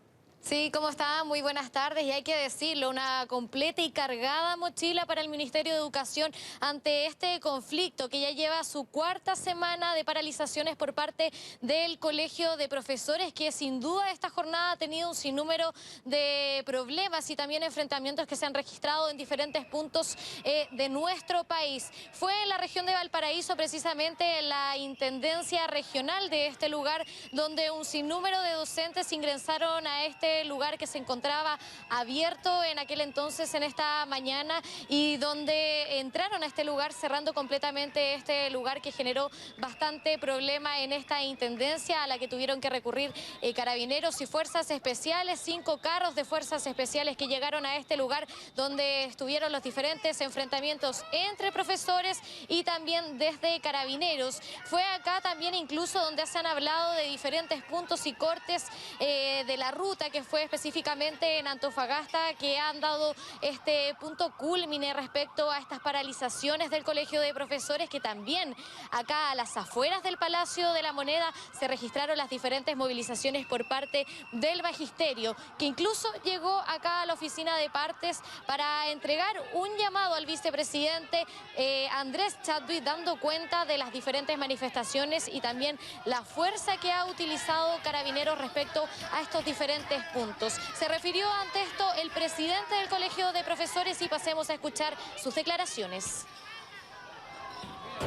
Sí, ¿cómo está? Muy buenas tardes. Y hay que decirlo, una completa y cargada mochila para el Ministerio de Educación ante este conflicto que ya lleva su 4ª semana de paralizaciones por parte del Colegio de Profesores, que sin duda esta jornada ha tenido un sinnúmero de problemas y también enfrentamientos que se han registrado en diferentes puntos de nuestro país. Fue en la región de Valparaíso, precisamente en la intendencia regional de este lugar, donde un sinnúmero de docentes ingresaron a este lugar que se encontraba abierto en aquel entonces, en esta mañana, y donde entraron a este lugar cerrando completamente este lugar, que generó bastante problema en esta intendencia, a la que tuvieron que recurrir carabineros y fuerzas especiales. 5 carros de fuerzas especiales que llegaron a este lugar, donde estuvieron los diferentes enfrentamientos entre profesores y también desde carabineros. Fue acá también incluso donde se han hablado de diferentes puntos y cortes de la ruta, que fue específicamente en Antofagasta, que han dado este punto culmine respecto a estas paralizaciones del Colegio de Profesores, que también acá a las afueras del Palacio de la Moneda se registraron las diferentes movilizaciones por parte del magisterio, que incluso llegó acá a la oficina de partes para entregar un llamado al vicepresidente Andrés Chadwick, dando cuenta de las diferentes manifestaciones y también la fuerza que ha utilizado Carabineros respecto a estos diferentes puntos. Se refirió ante esto el presidente del Colegio de Profesores y pasemos a escuchar sus declaraciones.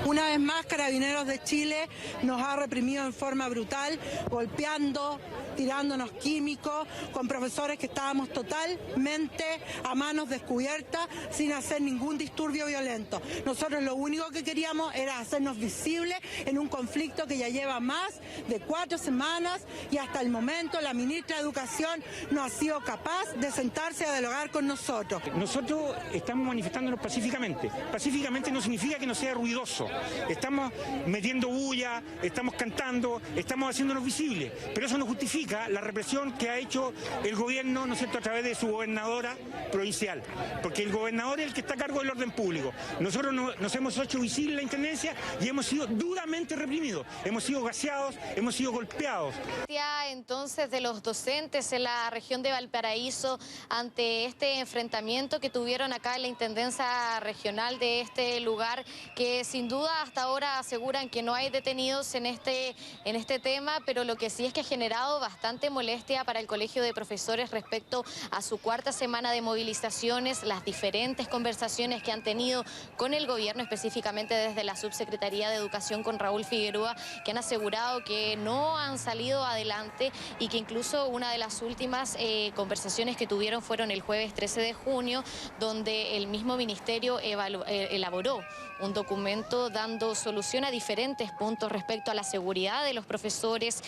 Una vez más, Carabineros de Chile nos ha reprimido en forma brutal, golpeando, tirándonos químicos, con profesores que estábamos totalmente a manos descubiertas, sin hacer ningún disturbio violento. Nosotros lo único que queríamos era hacernos visibles en un conflicto que ya lleva más de 4 semanas y hasta el momento la ministra de Educación no ha sido capaz de sentarse a dialogar con nosotros. Nosotros estamos manifestándonos pacíficamente. Pacíficamente no significa que no sea ruidoso. Estamos metiendo bulla, estamos cantando, estamos haciéndonos visibles, pero eso no justifica la represión que ha hecho el gobierno, ¿no es cierto?, a través de su gobernadora provincial, porque el gobernador es el que está a cargo del orden público. Nosotros nos hemos hecho visible en la intendencia y hemos sido duramente reprimidos, hemos sido gaseados, hemos sido golpeados. Entonces, de los docentes en la región de Valparaíso ante este enfrentamiento que tuvieron acá en la intendencia regional de este lugar, que sin duda hasta ahora aseguran que no hay detenidos en este tema, pero lo que sí es que ha generado bastante molestia para el Colegio de Profesores respecto a su 4ª semana de movilizaciones, las diferentes conversaciones que han tenido con el gobierno, específicamente desde la Subsecretaría de Educación con Raúl Figueroa, que han asegurado que no han salido adelante y que incluso una de las últimas conversaciones que tuvieron fueron el jueves 13 de junio, donde el mismo ministerio elaboró un documento dando solución a diferentes puntos respecto a la seguridad de los profesores,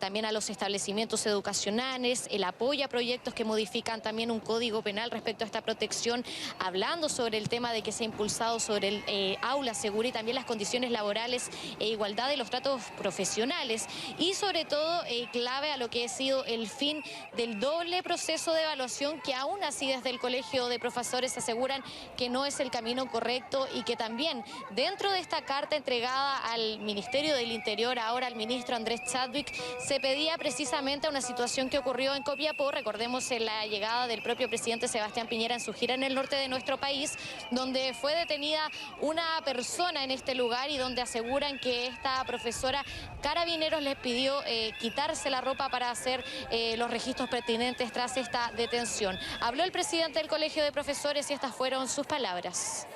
también a los establecimientos educacionales, el apoyo a proyectos que modifican también un código penal respecto a esta protección, hablando sobre el tema de que se ha impulsado sobre el aula segura y también las condiciones laborales e igualdad de los tratos profesionales y sobre todo clave a lo que ha sido el fin del doble proceso de evaluación, que aún así desde el Colegio de Profesores aseguran que no es el camino correcto y que también dentro de esta carta entregada al Ministerio del Interior, ahora al ministro Andrés Chadwick, se pedía precisamente una situación que ocurrió en Copiapó, recordemos en la llegada del propio presidente Sebastián Piñera en su gira en el norte de nuestro país, donde fue detenida una persona en este lugar y donde aseguran que esta profesora Carabineros les pidió quitarse la ropa para hacer los registros pertinentes tras esta detención. Habló el presidente del Colegio de Profesores y estas fueron sus palabras.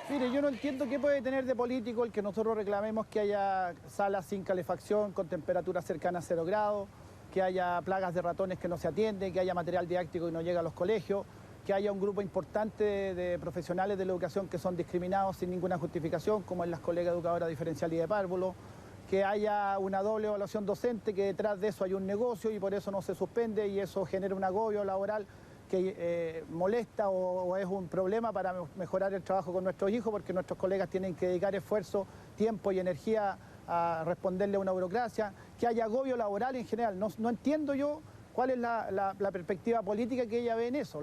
Mire, yo no entiendo qué puede tener de político el que nosotros reclamemos que haya salas sin calefacción, con temperaturas cercanas a 0 grados, que haya plagas de ratones que no se atienden, que haya material didáctico que no llega a los colegios, que haya un grupo importante de profesionales de la educación que son discriminados sin ninguna justificación, como en las colegas educadoras diferencial y de párvulo, que haya una doble evaluación docente, que detrás de eso hay un negocio y por eso no se suspende y eso genera un agobio laboral que molesta o es un problema para mejorar el trabajo con nuestros hijos, porque nuestros colegas tienen que dedicar esfuerzo, tiempo y energía a responderle a una burocracia, que haya agobio laboral en general. No entiendo yo cuál es la perspectiva política que ella ve en eso.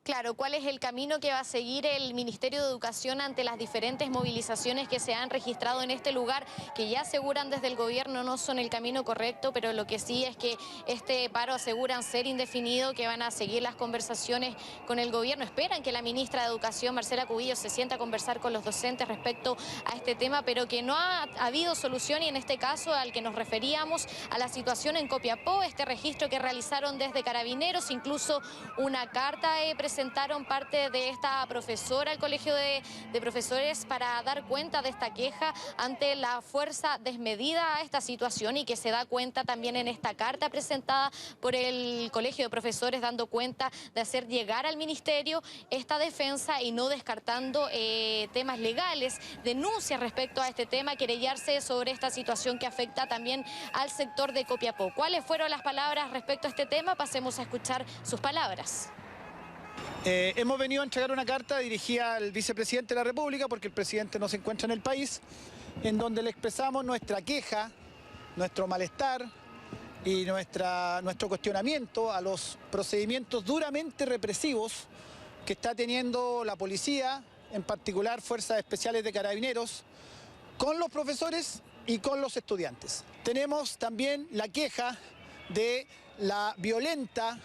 Claro, ¿cuál es el camino que va a seguir el Ministerio de Educación ante las diferentes movilizaciones que se han registrado en este lugar, que ya aseguran desde el gobierno no son el camino correcto, pero lo que sí es que este paro aseguran ser indefinido, que van a seguir las conversaciones con el gobierno? Esperan que la ministra de Educación, Marcela Cubillos, se sienta a conversar con los docentes respecto a este tema, pero que no ha habido solución, y en este caso al que nos referíamos, a la situación en Copiapó, este registro que realizaron desde Carabineros, incluso una carta presentaron parte de esta profesora al Colegio de Profesores para dar cuenta de esta queja ante la fuerza desmedida a esta situación, y que se da cuenta también en esta carta presentada por el Colegio de Profesores, dando cuenta de hacer llegar al Ministerio esta defensa y no descartando temas legales, denuncias respecto a este tema, querellarse sobre esta situación que afecta también al sector de Copiapó. ¿Cuáles fueron las palabras respecto a este tema? Pasemos a escuchar sus palabras. Hemos venido a entregar una carta dirigida al vicepresidente de la República, porque el presidente no se encuentra en el país, en donde le expresamos nuestra queja, nuestro malestar y nuestro cuestionamiento a los procedimientos duramente represivos que está teniendo la policía, en particular Fuerzas Especiales de Carabineros, con los profesores y con los estudiantes. Tenemos también la queja de la violenta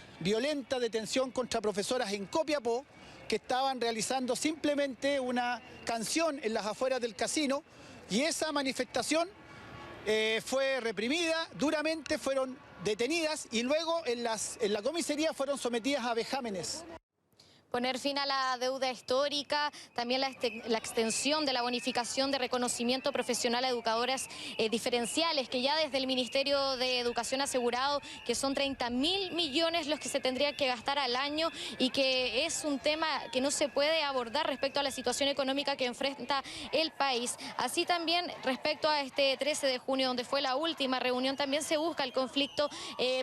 detención contra profesoras en Copiapó, que estaban realizando simplemente una canción en las afueras del casino, y esa manifestación fue reprimida duramente, fueron detenidas y luego en la comisaría fueron sometidas a vejámenes. Poner fin a la deuda histórica, también la extensión de la bonificación de reconocimiento profesional a educadoras diferenciales, que ya desde el Ministerio de Educación ha asegurado que son 30.000 millones los que se tendrían que gastar al año, y que es un tema que no se puede abordar respecto a la situación económica que enfrenta el país. Así también respecto a este 13 de junio, donde fue la última reunión, también se busca el conflicto,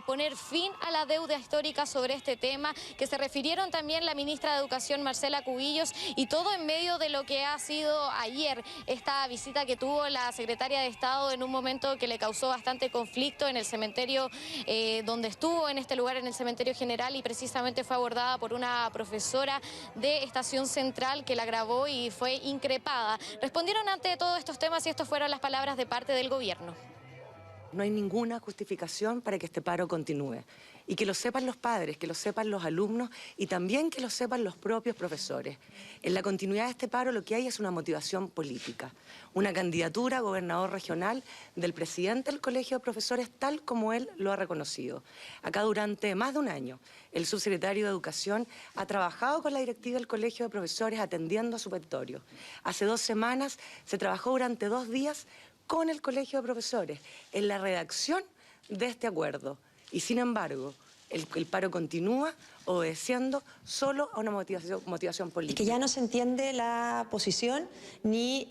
poner fin a la deuda histórica sobre este tema, que se refirieron también la ministra de Educación, Marcela Cubillos, y todo en medio de lo que ha sido ayer esta visita que tuvo la secretaria de Estado en un momento que le causó bastante conflicto en el cementerio donde estuvo, en este lugar, en el cementerio general, y precisamente fue abordada por una profesora de Estación Central que la grabó y fue increpada. Respondieron ante todos estos temas y estas fueron las palabras de parte del gobierno. No hay ninguna justificación para que este paro continúe. Y que lo sepan los padres, que lo sepan los alumnos y también que lo sepan los propios profesores. En la continuidad de este paro lo que hay es una motivación política. Una candidatura a gobernador regional del presidente del Colegio de Profesores, tal como él lo ha reconocido. Acá durante más de un año, el subsecretario de Educación ha trabajado con la directiva del Colegio de Profesores atendiendo a su petitorio. Hace 2 semanas se trabajó durante 2 días con el Colegio de Profesores en la redacción de este acuerdo. Y sin embargo, el paro continúa obedeciendo solo a una motivación política. Es que ya no se entiende la posición, ni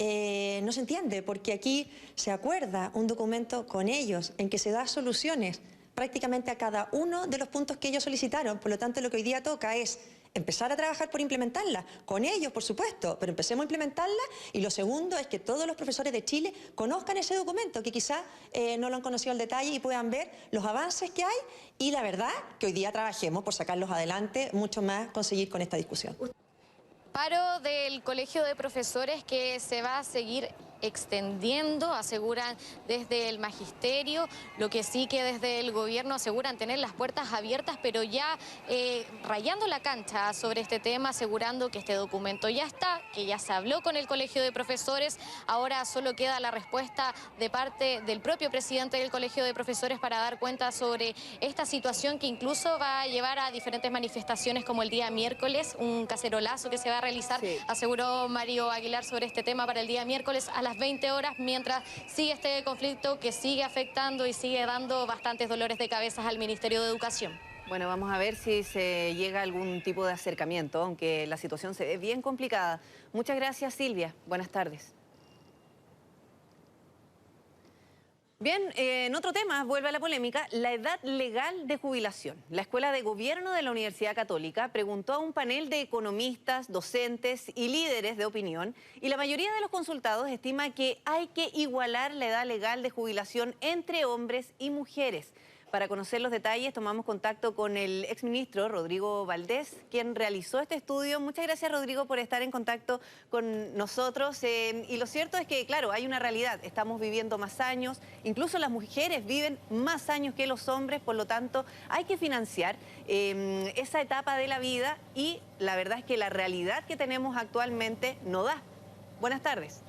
no se entiende, porque aquí se acuerda un documento con ellos en que se da soluciones prácticamente a cada uno de los puntos que ellos solicitaron. Por lo tanto, lo que hoy día toca es empezar a trabajar por implementarla, con ellos, por supuesto, pero empecemos a implementarla. Y lo segundo es que todos los profesores de Chile conozcan ese documento, que quizás no lo han conocido al detalle, y puedan ver los avances que hay, y la verdad, que hoy día trabajemos por sacarlos adelante, mucho más conseguir con esta discusión. Paro del Colegio de Profesores que se va a seguir extendiendo, aseguran desde el magisterio, lo que sí que desde el gobierno aseguran tener las puertas abiertas, pero ya rayando la cancha sobre este tema, asegurando que este documento ya está, que ya se habló con el Colegio de Profesores, ahora solo queda la respuesta de parte del propio presidente del Colegio de Profesores para dar cuenta sobre esta situación que incluso va a llevar a diferentes manifestaciones como el día miércoles, un cacerolazo que se va a realizar, aseguró Mario Aguilar sobre este tema para el día miércoles a las 20 horas, mientras sigue este conflicto que sigue afectando y sigue dando bastantes dolores de cabeza al Ministerio de Educación. Bueno, vamos a ver si se llega a algún tipo de acercamiento, aunque la situación se ve bien complicada. Muchas gracias, Silvia. Buenas tardes. Bien, en otro tema, vuelve a la polémica, la edad legal de jubilación. La Escuela de Gobierno de la Universidad Católica preguntó a un panel de economistas, docentes y líderes de opinión, y la mayoría de los consultados estima que hay que igualar la edad legal de jubilación entre hombres y mujeres. Para conocer los detalles, tomamos contacto con el exministro Rodrigo Valdés, quien realizó este estudio. Muchas gracias, Rodrigo, por estar en contacto con nosotros. Y lo cierto es que, claro, hay una realidad. Estamos viviendo más años, incluso las mujeres viven más años que los hombres, por lo tanto, hay que financiar esa etapa de la vida y la verdad es que la realidad que tenemos actualmente no da. Buenas tardes.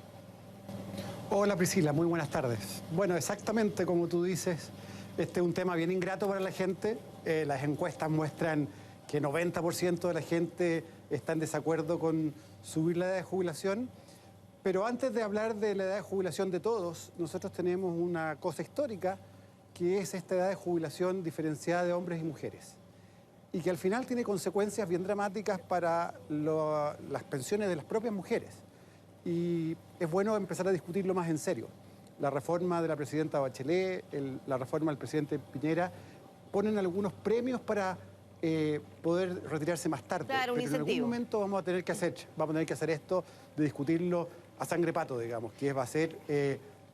Hola, Priscila, muy buenas tardes. Bueno, exactamente como tú dices, este es un tema bien ingrato para la gente. Las encuestas muestran que 90% de la gente está en desacuerdo con subir la edad de jubilación. Pero antes de hablar de la edad de jubilación de todos, nosotros tenemos una cosa histórica, que es esta edad de jubilación diferenciada de hombres y mujeres. Y que al final tiene consecuencias bien dramáticas para las pensiones de las propias mujeres. Y es bueno empezar a discutirlo más en serio. La reforma de la presidenta Bachelet, la reforma del presidente Piñera, ponen algunos premios para poder retirarse más tarde. Claro, un incentivo. En algún momento vamos a tener que hacer esto, de discutirlo a sangre pato, digamos, que va a ser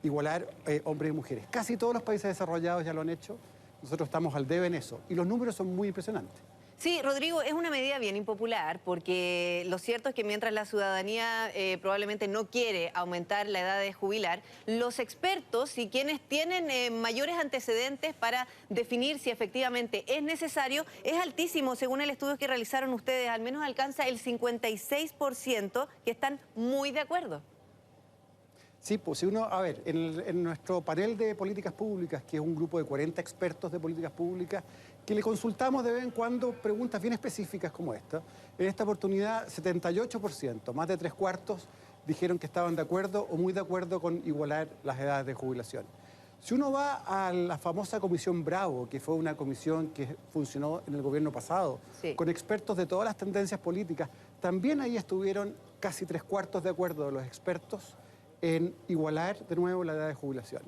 igualar hombres y mujeres. Casi todos los países desarrollados ya lo han hecho. Nosotros estamos al debe en eso. Y los números son muy impresionantes. Sí, Rodrigo, es una medida bien impopular porque lo cierto es que mientras la ciudadanía probablemente no quiere aumentar la edad de jubilar, los expertos y quienes tienen mayores antecedentes para definir si efectivamente es necesario, es altísimo. Según el estudio que realizaron ustedes, al menos alcanza el 56% que están muy de acuerdo. Sí, pues si uno, a ver, en nuestro panel de políticas públicas, que es un grupo de 40 expertos de políticas públicas, que le consultamos de vez en cuando preguntas bien específicas como esta, en esta oportunidad 78%, más de 3/4, dijeron que estaban de acuerdo o muy de acuerdo con igualar las edades de jubilación. Si uno va a la famosa Comisión Bravo, que fue una comisión que funcionó en el gobierno pasado, con expertos de todas las tendencias políticas, también ahí estuvieron casi 3/4 de acuerdo de los expertos en igualar de nuevo la edad de jubilación.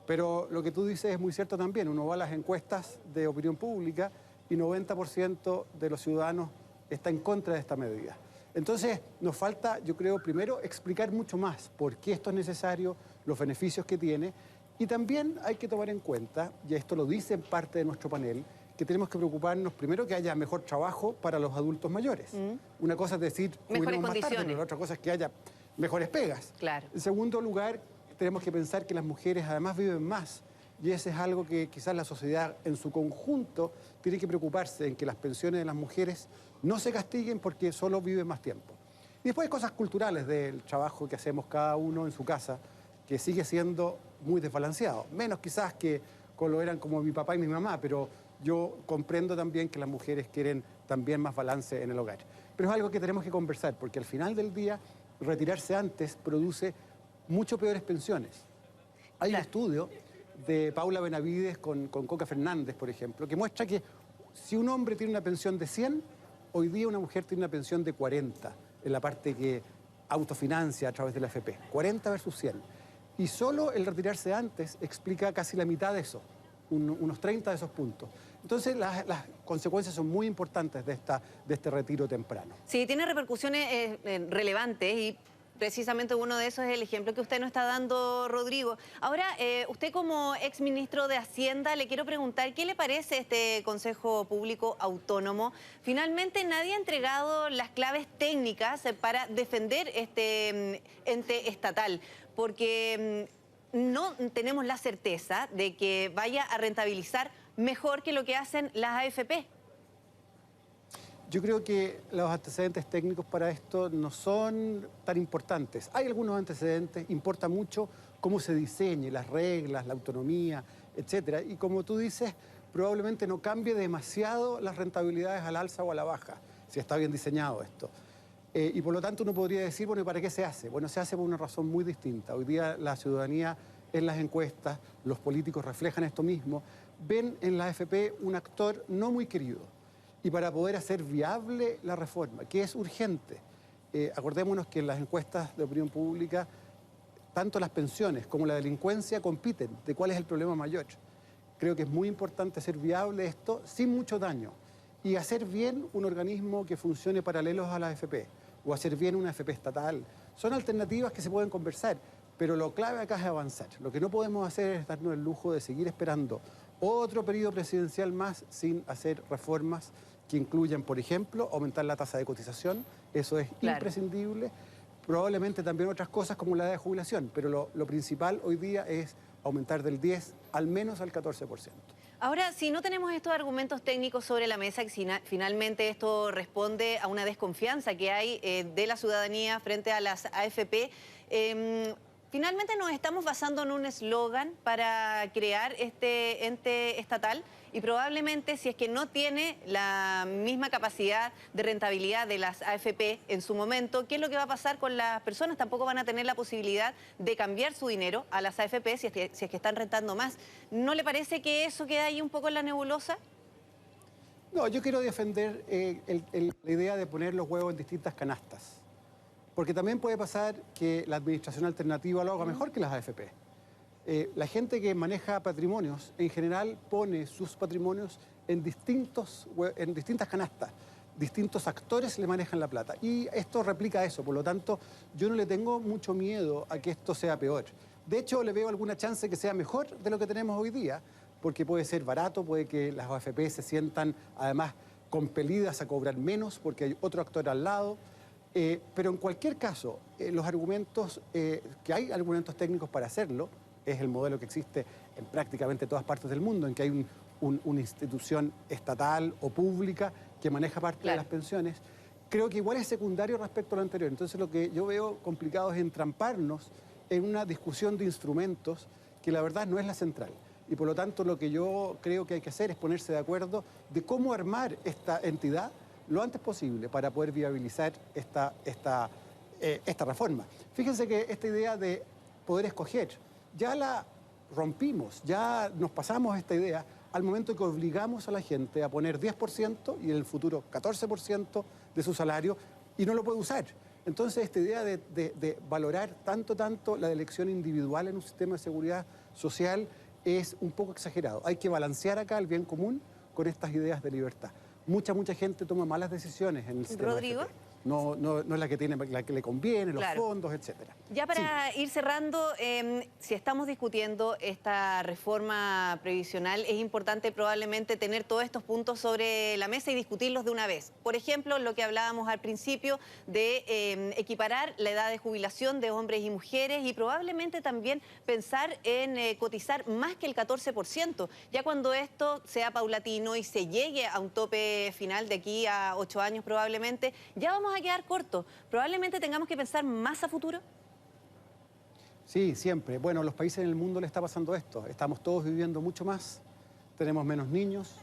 Pero lo que tú dices es muy cierto también. Uno va a las encuestas de opinión pública y 90% de los ciudadanos está en contra de esta medida. Entonces, nos falta, yo creo, primero explicar mucho más por qué esto es necesario, los beneficios que tiene, y también hay que tomar en cuenta, y esto lo dice en parte de nuestro panel, que tenemos que preocuparnos primero que haya mejor trabajo para los adultos mayores. Una cosa es decir, jubilemos más tarde, pero la otra cosa es que haya mejores pegas. Claro. En segundo lugar, tenemos que pensar que las mujeres además viven más, y ese es algo que quizás la sociedad en su conjunto tiene que preocuparse, en que las pensiones de las mujeres no se castiguen porque solo viven más tiempo. Y después hay cosas culturales del trabajo que hacemos cada uno en su casa, que sigue siendo muy desbalanceado. Menos quizás que con lo eran como mi papá y mi mamá, pero yo comprendo también que las mujeres quieren también más balance en el hogar. Pero es algo que tenemos que conversar, porque al final del día, retirarse antes produce mucho peores pensiones. Hay un estudio de Paula Benavides con Coca Fernández, por ejemplo, que muestra que si un hombre tiene una pensión de 100, hoy día una mujer tiene una pensión de 40, en la parte que autofinancia a través de la AFP. 40 versus 100. Y solo el retirarse antes explica casi la mitad de eso, unos 30 de esos puntos. Entonces, las consecuencias son muy importantes de este retiro temprano. Sí, tiene repercusiones relevantes y precisamente uno de esos es el ejemplo que usted nos está dando, Rodrigo. Ahora, usted como exministro de Hacienda, le quiero preguntar, ¿qué le parece este Consejo Público Autónomo? Finalmente, nadie ha entregado las claves técnicas para defender este ente estatal. porque no tenemos la certeza de que vaya a rentabilizar mejor que lo que hacen las AFP. Yo creo que los antecedentes técnicos para esto no son tan importantes. Hay algunos antecedentes, importa mucho cómo se diseñe, las reglas, la autonomía, etcétera. Y como tú dices, probablemente no cambie demasiado las rentabilidades al alza o a la baja, si está bien diseñado esto. Y por lo tanto uno podría decir, bueno, ¿y para qué se hace? Bueno, se hace por una razón muy distinta. Hoy día la ciudadanía en las encuestas, los políticos reflejan esto mismo, ven en la AFP un actor no muy querido. Y para poder hacer viable la reforma, que es urgente, acordémonos que en las encuestas de opinión pública, tanto las pensiones como la delincuencia compiten de cuál es el problema mayor. Creo que es muy importante hacer viable esto sin mucho daño y hacer bien un organismo que funcione paralelos a la AFP o hacer bien una AFP estatal. Son alternativas que se pueden conversar, pero lo clave acá es avanzar. Lo que no podemos hacer es darnos el lujo de seguir esperando otro periodo presidencial más sin hacer reformas que incluyan, por ejemplo, aumentar la tasa de cotización. Eso es imprescindible. Probablemente también otras cosas como la edad de jubilación, pero lo principal hoy día es aumentar del 10 al menos al 14%. Ahora, si no tenemos estos argumentos técnicos sobre la mesa, que finalmente esto responde a una desconfianza que hay de la ciudadanía frente a las AFP, finalmente nos estamos basando en un eslogan para crear este ente estatal y probablemente si es que no tiene la misma capacidad de rentabilidad de las AFP en su momento, ¿qué es lo que va a pasar con las personas? Tampoco van a tener la posibilidad de cambiar su dinero a las AFP si es que están rentando más. ¿No le parece que eso queda ahí un poco en la nebulosa? No, yo quiero defender la idea de poner los huevos en distintas canastas. Porque también puede pasar que la administración alternativa lo haga mejor que las AFP. La gente que maneja patrimonios, en general, pone sus patrimonios en distintas canastas. Distintos actores le manejan la plata. Y esto replica eso. Por lo tanto, yo no le tengo mucho miedo a que esto sea peor. De hecho, le veo alguna chance que sea mejor de lo que tenemos hoy día, porque puede ser barato, puede que las AFP se sientan, además, compelidas a cobrar menos porque hay otro actor al lado. Pero en cualquier caso, los argumentos, que hay argumentos técnicos para hacerlo, es el modelo que existe en prácticamente todas partes del mundo, en que hay una institución estatal o pública que maneja parte de las pensiones, creo que igual es secundario respecto a lo anterior. Entonces lo que yo veo complicado es entramparnos en una discusión de instrumentos que la verdad no es la central. Y por lo tanto lo que yo creo que hay que hacer es ponerse de acuerdo de cómo armar esta entidad lo antes posible para poder viabilizar esta reforma. Fíjense que esta idea de poder escoger, ya la rompimos, ya nos pasamos esta idea al momento que obligamos a la gente a poner 10% y en el futuro 14% de su salario y no lo puede usar. Entonces esta idea de valorar tanto la elección individual en un sistema de seguridad social es un poco exagerado. Hay que balancear acá el bien común con estas ideas de libertad. Mucha gente toma malas decisiones en el sistema. ¿Rodrigo? No es la que le conviene, los fondos, etcétera. Ya para ir cerrando, si estamos discutiendo esta reforma previsional, es importante probablemente tener todos estos puntos sobre la mesa y discutirlos de una vez. Por ejemplo, lo que hablábamos al principio de equiparar la edad de jubilación de hombres y mujeres y probablemente también pensar en cotizar más que el 14%. Ya cuando esto sea paulatino y se llegue a un tope final de aquí a 8 años probablemente, ya vamos a quedar cortos. Probablemente tengamos que pensar más a futuro. Sí, siempre. Bueno, a los países en el mundo le está pasando esto. Estamos todos viviendo mucho más, tenemos menos niños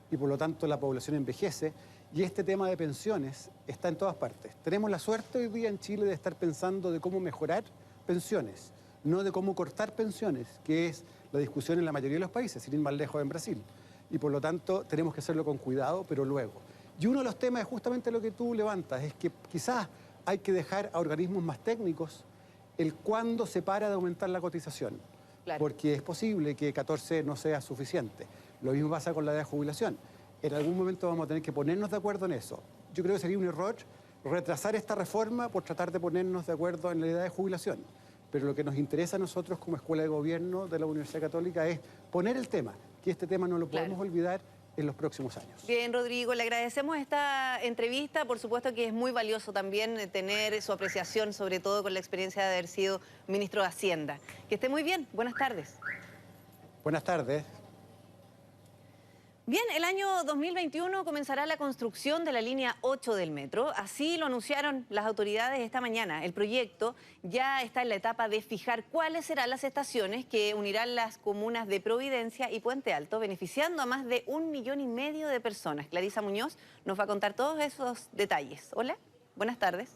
y por lo tanto la población envejece. Y este tema de pensiones está en todas partes. Tenemos la suerte hoy día en Chile de estar pensando de cómo mejorar pensiones, no de cómo cortar pensiones, que es la discusión en la mayoría de los países, sin ir más lejos en Brasil. Y por lo tanto tenemos que hacerlo con cuidado, pero luego. Y uno de los temas es justamente lo que tú levantas, es que quizás hay que dejar a organismos más técnicos el cuándo se para de aumentar la cotización. Claro. Porque es posible que 14 no sea suficiente. Lo mismo pasa con la edad de jubilación. En algún momento vamos a tener que ponernos de acuerdo en eso. Yo creo que sería un error retrasar esta reforma por tratar de ponernos de acuerdo en la edad de jubilación. Pero lo que nos interesa a nosotros como Escuela de Gobierno de la Universidad Católica es poner el tema, que este tema no lo podemos olvidar en los próximos años. Bien, Rodrigo, le agradecemos esta entrevista. Por supuesto que es muy valioso también tener su apreciación, sobre todo con la experiencia de haber sido ministro de Hacienda. Que esté muy bien. Buenas tardes. Buenas tardes. Bien, el año 2021 comenzará la construcción de la línea 8 del metro. Así lo anunciaron las autoridades esta mañana. El proyecto ya está en la etapa de fijar cuáles serán las estaciones que unirán las comunas de Providencia y Puente Alto, beneficiando a más de 1,5 millones de personas. Clarisa Muñoz nos va a contar todos esos detalles. Hola, buenas tardes.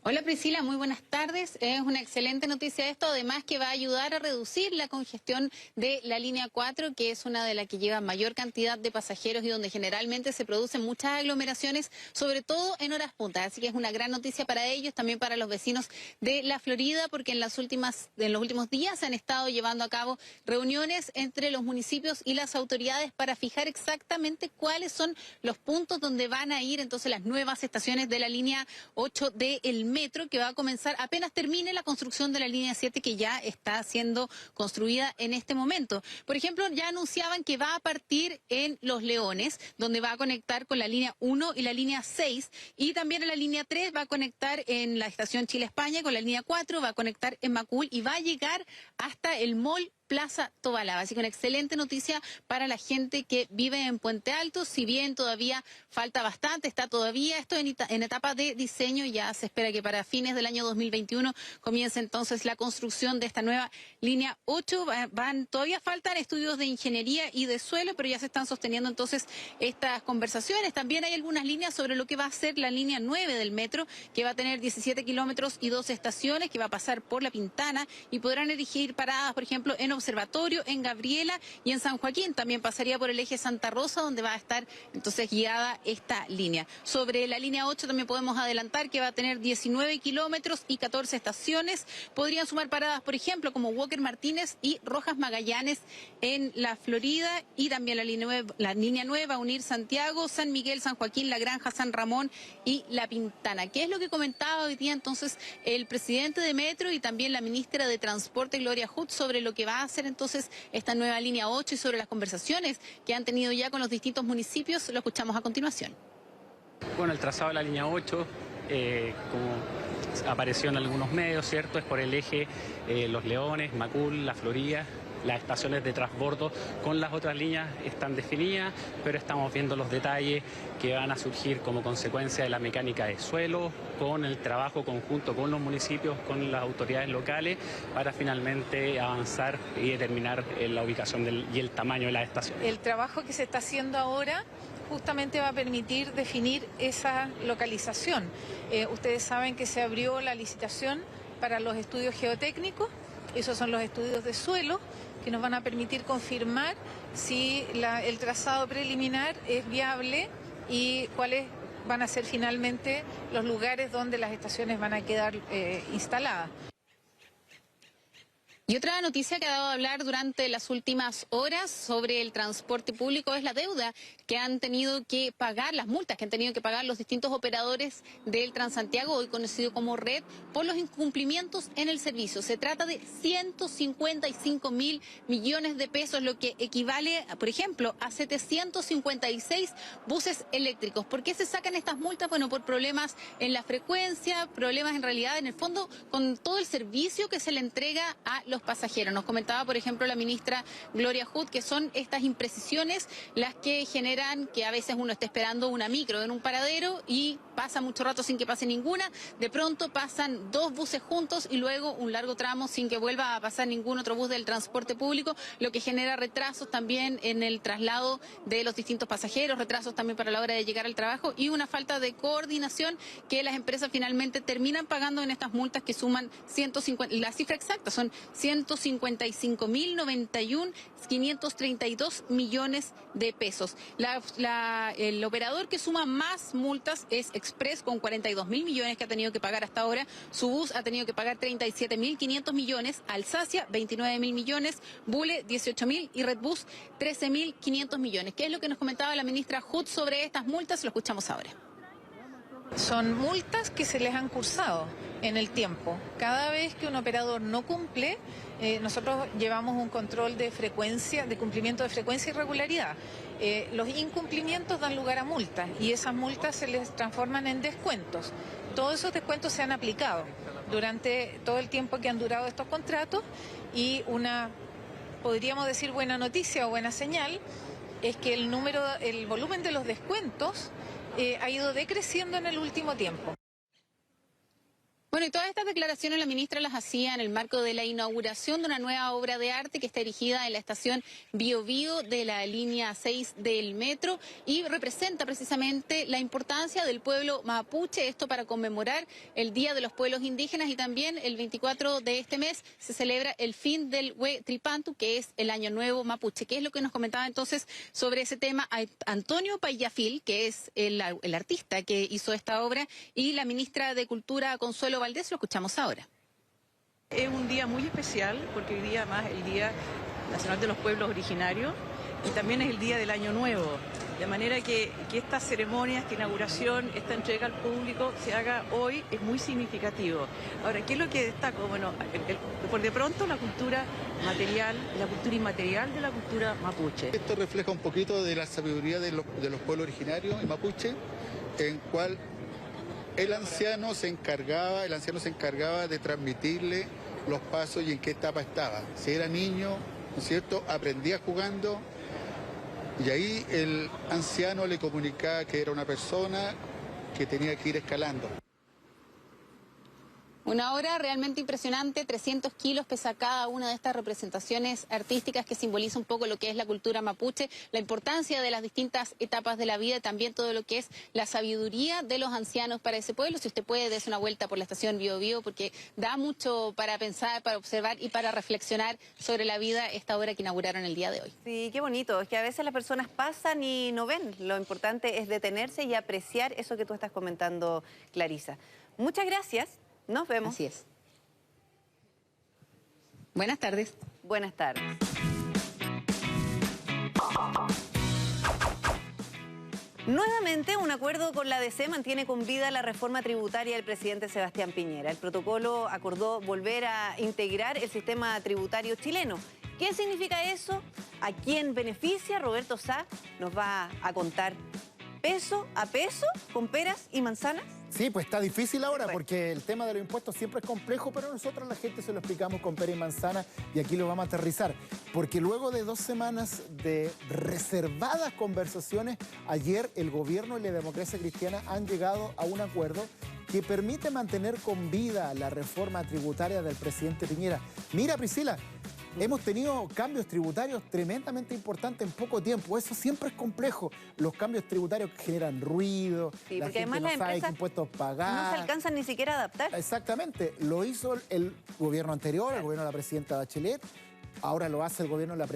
Hola Priscila, muy buenas tardes. Es una excelente noticia esto, además que va a ayudar a reducir la congestión de la línea 4, que es una de las que lleva mayor cantidad de pasajeros y donde generalmente se producen muchas aglomeraciones, sobre todo en horas puntas. Así que es una gran noticia para ellos, también para los vecinos de la Florida, porque en los últimos días se han estado llevando a cabo reuniones entre los municipios y las autoridades para fijar exactamente cuáles son los puntos donde van a ir entonces las nuevas estaciones de la línea 8 del metro, que va a comenzar apenas termine la construcción de la línea 7, que ya está siendo construida en este momento. Por ejemplo, ya anunciaban que va a partir en Los Leones, donde va a conectar con la línea 1 y la línea 6, y también en la línea 3 va a conectar en la estación Chile-España, con la línea 4 va a conectar en Macul y va a llegar hasta el Mall Plaza Tobalaba. Así que una excelente noticia para la gente que vive en Puente Alto, si bien todavía falta bastante, está todavía esto en etapa de diseño, ya se espera que para fines del año 2021 comience entonces la construcción de esta nueva línea 8. Todavía faltan estudios de ingeniería y de suelo, pero ya se están sosteniendo entonces estas conversaciones. También hay algunas líneas sobre lo que va a ser la línea 9 del metro, que va a tener 17 kilómetros y 2 estaciones, que va a pasar por La Pintana y podrán elegir paradas, por ejemplo, en Observatorio, en Gabriela y en San Joaquín. También pasaría por el eje Santa Rosa, donde va a estar entonces guiada esta línea. Sobre la línea 8 también podemos adelantar que va a tener 19 kilómetros y 14 estaciones. Podrían sumar paradas, por ejemplo, como Walker Martínez y Rojas Magallanes en la Florida, y también la línea 9 va a unir Santiago, San Miguel, San Joaquín, La Granja, San Ramón y La Pintana. ¿Qué es lo que comentaba hoy día entonces el presidente de Metro y también la ministra de Transporte, Gloria Hood, sobre lo que va a hacer entonces esta nueva línea 8 y sobre las conversaciones que han tenido ya con los distintos municipios? Lo escuchamos a continuación. Bueno, el trazado de la línea 8, como apareció en algunos medios, ¿cierto? Es por el eje Los Leones, Macul, La Florida. Las estaciones de transbordo con las otras líneas están definidas, pero estamos viendo los detalles que van a surgir como consecuencia de la mecánica de suelo, con el trabajo conjunto con los municipios, con las autoridades locales, para finalmente avanzar y determinar la ubicación y el tamaño de las estaciones. El trabajo que se está haciendo ahora justamente va a permitir definir esa localización. Ustedes saben que se abrió la licitación para los estudios geotécnicos. Esos son los estudios de suelo que nos van a permitir confirmar si el trazado preliminar es viable y cuáles van a ser finalmente los lugares donde las estaciones van a quedar instaladas. Y otra noticia que ha dado a hablar durante las últimas horas sobre el transporte público es la deuda que han tenido que pagar, las multas que han tenido que pagar los distintos operadores del Transantiago, hoy conocido como Red, por los incumplimientos en el servicio. Se trata de 155.000 millones de pesos, lo que equivale, por ejemplo, a 756 buses eléctricos. ¿Por qué se sacan estas multas? Bueno, por problemas en la frecuencia, problemas en realidad, en el fondo, con todo el servicio que se le entrega a los pasajeros. Nos comentaba, por ejemplo, la ministra Gloria Hood, que son estas imprecisiones las que generan que a veces uno esté esperando una micro en un paradero y pasa mucho rato sin que pase ninguna. De pronto pasan 2 buses juntos y luego un largo tramo sin que vuelva a pasar ningún otro bus del transporte público, lo que genera retrasos también en el traslado de los distintos pasajeros, retrasos también para la hora de llegar al trabajo y una falta de coordinación que las empresas finalmente terminan pagando en estas multas que suman 150, la cifra exacta son 155.091.532 millones de pesos. El operador que suma más multas es Express, con 42.000 millones que ha tenido que pagar hasta ahora. Subus ha tenido que pagar 37.500 millones, Alsacia 29.000 millones, Bule 18.000 y Redbus 13.500 millones. ¿Qué es lo que nos comentaba la ministra Hood sobre estas multas? Lo escuchamos ahora. Son multas que se les han cursado. en el tiempo. Cada vez que un operador no cumple, nosotros llevamos un control de frecuencia, de cumplimiento de frecuencia y regularidad. Los incumplimientos dan lugar a multas y esas multas se les transforman en descuentos. Todos esos descuentos se han aplicado durante todo el tiempo que han durado estos contratos y una, podríamos decir, buena noticia o buena señal es que el volumen de los descuentos ha ido decreciendo en el último tiempo. Bueno, y todas estas declaraciones la ministra las hacía en el marco de la inauguración de una nueva obra de arte que está erigida en la estación Bío Bío de la línea 6 del metro y representa precisamente la importancia del pueblo mapuche, esto para conmemorar el Día de los Pueblos Indígenas y también el 24 de este mes se celebra el fin del Huetripantu, que es el Año Nuevo Mapuche. ¿Qué es lo que nos comentaba entonces sobre ese tema Antonio Payafil, que es el artista que hizo esta obra, y la ministra de Cultura, Consuelo Valdés? Lo escuchamos ahora. Es un día muy especial porque hoy día más el Día Nacional de los Pueblos Originarios y también es el Día del Año Nuevo. De manera que estas ceremonias, esta inauguración, esta entrega al público se haga hoy es muy significativo. Ahora, ¿qué es lo que destaco? Bueno, por de pronto la cultura material, la cultura inmaterial de la cultura mapuche. Esto refleja un poquito de la sabiduría de los pueblos originarios en mapuche, en cual el anciano se encargaba de transmitirle los pasos y en qué etapa estaba. Si era niño, ¿no es cierto?, aprendía jugando y ahí el anciano le comunicaba que era una persona que tenía que ir escalando. Una obra realmente impresionante, 300 kilos pesa cada una de estas representaciones artísticas que simboliza un poco lo que es la cultura mapuche, la importancia de las distintas etapas de la vida y también todo lo que es la sabiduría de los ancianos para ese pueblo. Si usted puede, dése una vuelta por la estación Bío Bío porque da mucho para pensar, para observar y para reflexionar sobre la vida, esta obra que inauguraron el día de hoy. Sí, qué bonito. Es que a veces las personas pasan y no ven. Lo importante es detenerse y apreciar eso que tú estás comentando, Clarisa. Muchas gracias. Nos vemos. Así es. Buenas tardes. Buenas tardes. Nuevamente, un acuerdo con la DC mantiene con vida la reforma tributaria del presidente Sebastián Piñera. El protocolo acordó volver a integrar el sistema tributario chileno. ¿Qué significa eso? ¿A quién beneficia? Roberto Sá nos va a contar. ¿Peso a peso con peras y manzanas? Sí, pues está difícil ahora porque el tema de los impuestos siempre es complejo, pero nosotros a la gente se lo explicamos con pera y manzana y aquí lo vamos a aterrizar. Porque luego de 2 semanas de reservadas conversaciones, ayer el gobierno y la democracia cristiana han llegado a un acuerdo que permite mantener con vida la reforma tributaria del presidente Piñera. Mira, Priscila, hemos tenido cambios tributarios tremendamente importantes en poco tiempo. Eso siempre es complejo. Los cambios tributarios generan ruido, sí, la porque gente además no sabe qué impuestos pagar. No se alcanzan ni siquiera a adaptar. Exactamente. Lo hizo el gobierno anterior, el gobierno de la presidenta Bachelet. Ahora lo hace el gobierno del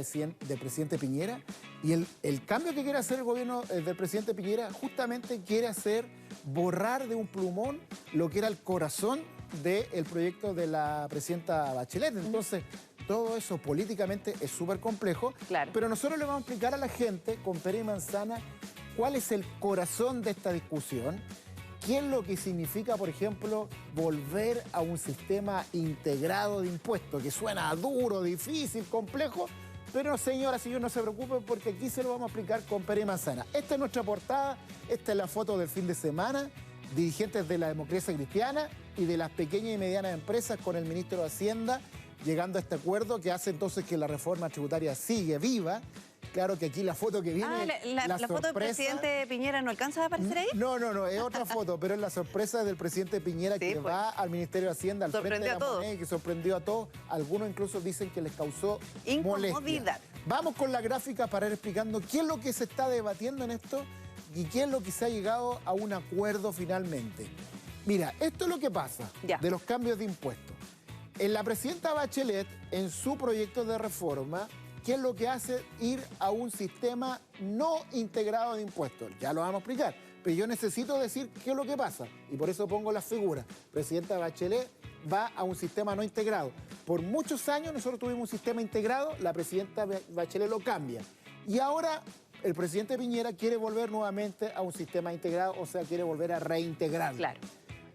presidente Piñera. Y el cambio que quiere hacer el gobierno del presidente Piñera justamente quiere hacer borrar de un plumón lo que era el corazón del proyecto de la presidenta Bachelet. Entonces, todo eso políticamente es súper complejo, claro. Pero nosotros le vamos a explicar a la gente con pera y manzana cuál es el corazón de esta discusión, qué es lo que significa, por ejemplo, volver a un sistema integrado de impuestos, que suena duro, difícil, complejo, pero señoras y señores, no se preocupen porque aquí se lo vamos a explicar con pera y manzana. Esta es nuestra portada, esta es la foto del fin de semana, dirigentes de la democracia cristiana y de las pequeñas y medianas empresas con el ministro de Hacienda, llegando a este acuerdo que hace entonces que la reforma tributaria sigue viva. Claro que aquí la foto que viene... ¿La foto del presidente Piñera no alcanza a aparecer ahí? No, es otra foto, pero es la sorpresa del presidente Piñera, sí, que pues va al Ministerio de Hacienda, al frente de la moneda, que sorprendió a todos. Algunos incluso dicen que les causó molestia. Vamos con la gráfica para ir explicando qué es lo que se está debatiendo en esto y qué es lo que se ha llegado a un acuerdo finalmente. Mira, esto es lo que pasa de los cambios de impuestos. La presidenta Bachelet, en su proyecto de reforma, ¿qué es lo que hace? Ir a un sistema no integrado de impuestos. Ya lo vamos a explicar, pero yo necesito decir qué es lo que pasa. Y por eso pongo las figuras. Presidenta Bachelet va a un sistema no integrado. Por muchos años nosotros tuvimos un sistema integrado, la presidenta Bachelet lo cambia. Y ahora el presidente Piñera quiere volver nuevamente a un sistema integrado, o sea, quiere volver a reintegrarlo. Claro.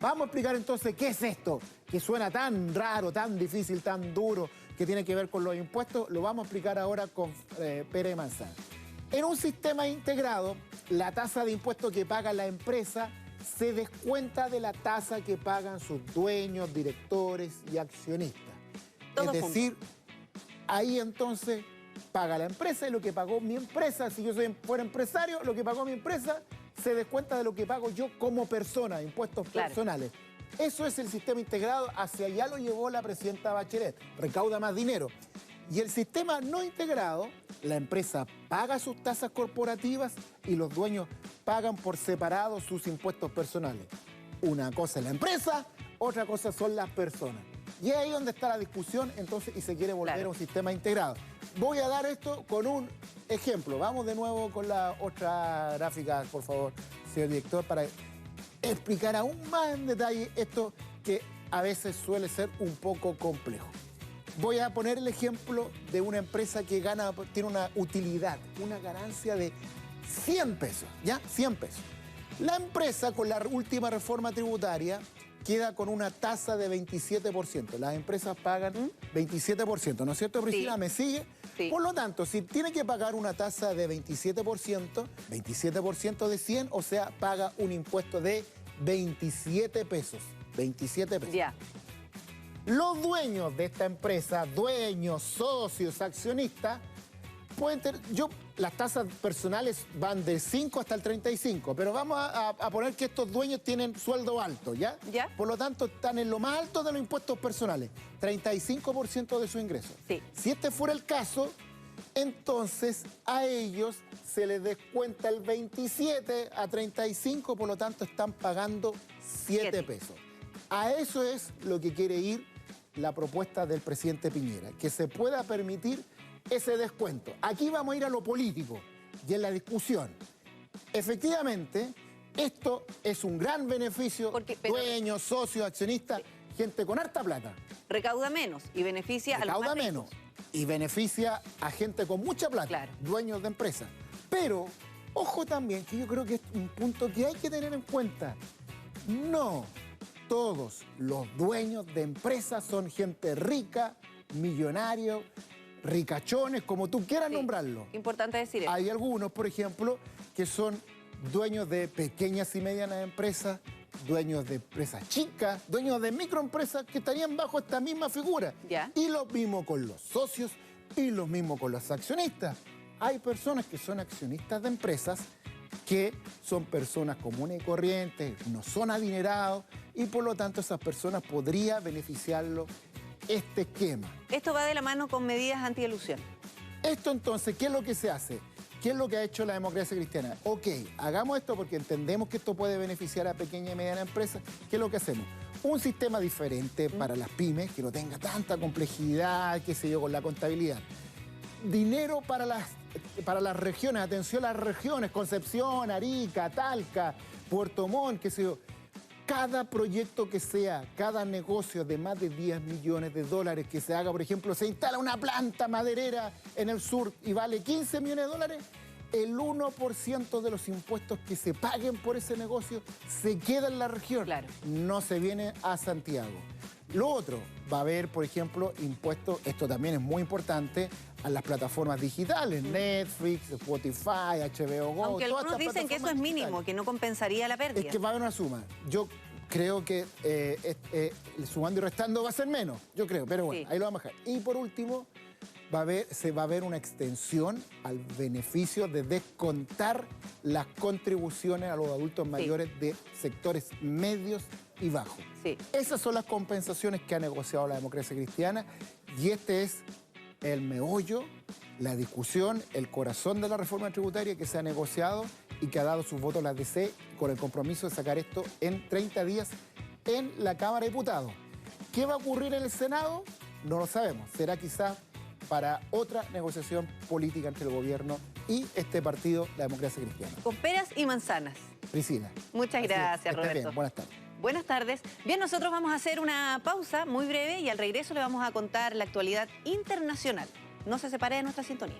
Vamos a explicar entonces qué es esto, que suena tan raro, tan difícil, tan duro, que tiene que ver con los impuestos. Lo vamos a explicar ahora con Pere Manzana. En un sistema integrado, la tasa de impuestos que paga la empresa se descuenta de la tasa que pagan sus dueños, directores y accionistas. Todo es decir, ahí entonces paga la empresa y lo que pagó mi empresa, si yo fuera empresario, lo que pagó mi empresa se descuenta de lo que pago yo como persona, impuestos personales. Eso es el sistema integrado, hacia allá lo llevó la presidenta Bachelet, recauda más dinero. Y el sistema no integrado, la empresa paga sus tasas corporativas y los dueños pagan por separado sus impuestos personales. Una cosa es la empresa, otra cosa son las personas. Y es ahí donde está la discusión, entonces, y se quiere volver a un sistema integrado. Voy a dar esto con un ejemplo. Vamos de nuevo con la otra gráfica, por favor, señor director, para explicar aún más en detalle esto que a veces suele ser un poco complejo. Voy a poner el ejemplo de una empresa que tiene una utilidad, una ganancia de 100 pesos, ¿ya? 100 pesos. La empresa, con la última reforma tributaria, queda con una tasa de 27%. Las empresas pagan 27%, ¿no es cierto, Priscila? ¿Me sigue? Sí. Por lo tanto, si tiene que pagar una tasa de 27%, 27% de 100, o sea, paga un impuesto de 27 pesos. 27 pesos. Ya. Los dueños de esta empresa, dueños, socios, accionistas, pueden tener... las tasas personales van del 5 hasta el 35, pero vamos a poner que estos dueños tienen sueldo alto, ¿ya? ¿Ya? Por lo tanto, están en lo más alto de los impuestos personales, 35% de su ingreso. Sí. Si este fuera el caso, entonces a ellos se les descuenta el 27 a 35, por lo tanto están pagando 7 pesos. A eso es lo que quiere ir la propuesta del presidente Piñera, que se pueda permitir ese descuento. Aquí vamos a ir a lo político y en la discusión. Efectivamente, esto es un gran beneficio, dueños, socios, accionistas, gente con harta plata. Recauda menos y beneficia a los más ricos. Recauda menos y beneficia a gente con mucha plata, dueños de empresas. Pero, ojo también, que yo creo que es un punto que hay que tener en cuenta. No todos los dueños de empresas son gente rica, millonario, ricachones, como tú quieras nombrarlo. Importante decir eso. Hay algunos, por ejemplo, que son dueños de pequeñas y medianas empresas, dueños de empresas chicas, dueños de microempresas que estarían bajo esta misma figura. ¿Ya? Y lo mismo con los socios y lo mismo con los accionistas. Hay personas que son accionistas de empresas que son personas comunes y corrientes, no son adinerados y por lo tanto esas personas podría beneficiarlo este esquema. Esto va de la mano con medidas antielusión. Esto entonces, ¿qué es lo que se hace? ¿Qué es lo que ha hecho la democracia cristiana? Ok, hagamos esto porque entendemos que esto puede beneficiar a pequeñas y medianas empresas. ¿Qué es lo que hacemos? Un sistema diferente para las pymes, que no tenga tanta complejidad, qué sé yo, con la contabilidad. Dinero para las regiones, atención a las regiones, Concepción, Arica, Talca, Puerto Montt, qué sé yo. Cada proyecto que sea, cada negocio de más de 10 millones de dólares que se haga, por ejemplo, se instala una planta maderera en el sur y vale 15 millones de dólares, el 1% de los impuestos que se paguen por ese negocio se queda en la región, no se viene a Santiago. Lo otro, va a haber, por ejemplo, impuestos, esto también es muy importante, a las plataformas digitales, Netflix, Spotify, HBO Go. Aunque algunos dicen que eso es mínimo, que no compensaría la pérdida. Es que va a haber una suma. Yo creo que sumando y restando va a ser menos, yo creo, pero bueno, ahí lo vamos a dejar. Y por último, se va a ver una extensión al beneficio de descontar las contribuciones a los adultos mayores de sectores medios y bajos. Esas son las compensaciones que ha negociado la democracia cristiana y este es el meollo, la discusión, el corazón de la reforma tributaria que se ha negociado y que ha dado sus votos la DC con el compromiso de sacar esto en 30 días en la Cámara de Diputados. ¿Qué va a ocurrir en el Senado? No lo sabemos. Será quizás para otra negociación política entre el gobierno y este partido, la democracia cristiana. Con peras y manzanas. Priscila. Muchas gracias, Roberto. Bien. Buenas tardes. Buenas tardes. Bien, nosotros vamos a hacer una pausa muy breve y al regreso le vamos a contar la actualidad internacional. No se separe de nuestra sintonía.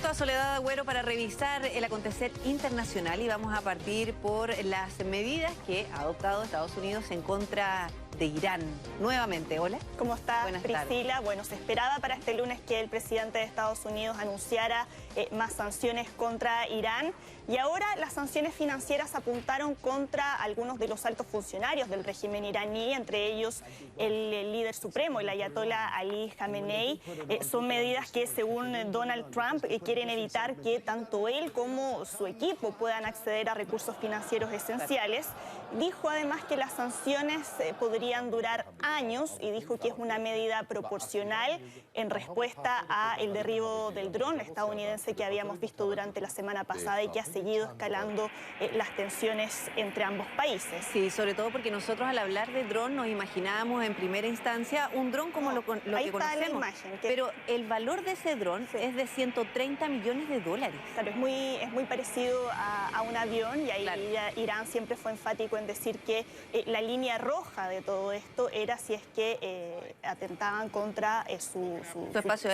junto a Soledad Agüero para revisar el acontecer internacional y vamos a partir por las medidas que ha adoptado Estados Unidos en contra de Irán. Nuevamente, hola. ¿Cómo está, Buenas Priscila? tardes. Bueno, se esperaba para este lunes que el presidente de Estados Unidos anunciara más sanciones contra Irán y ahora las sanciones financieras apuntaron contra algunos de los altos funcionarios del régimen iraní, entre ellos el líder supremo, el ayatollah Ali Khamenei. Son medidas que, según Donald Trump, quieren evitar que tanto él como su equipo puedan acceder a recursos financieros esenciales. Dijo además que las sanciones podrían durar años y dijo que es una medida proporcional en respuesta al derribo del dron estadounidense que habíamos visto durante la semana pasada y que ha seguido escalando las tensiones entre ambos países. Sí, sobre todo porque nosotros al hablar de dron nos imaginábamos en primera instancia un dron como lo que ahí está conocemos. la imagen. Pero el valor de ese dron es de 130 millones de dólares. Claro, es muy parecido a un avión y ahí Irán siempre fue enfático en decir que la línea roja de todo esto era si es que atentaban contra su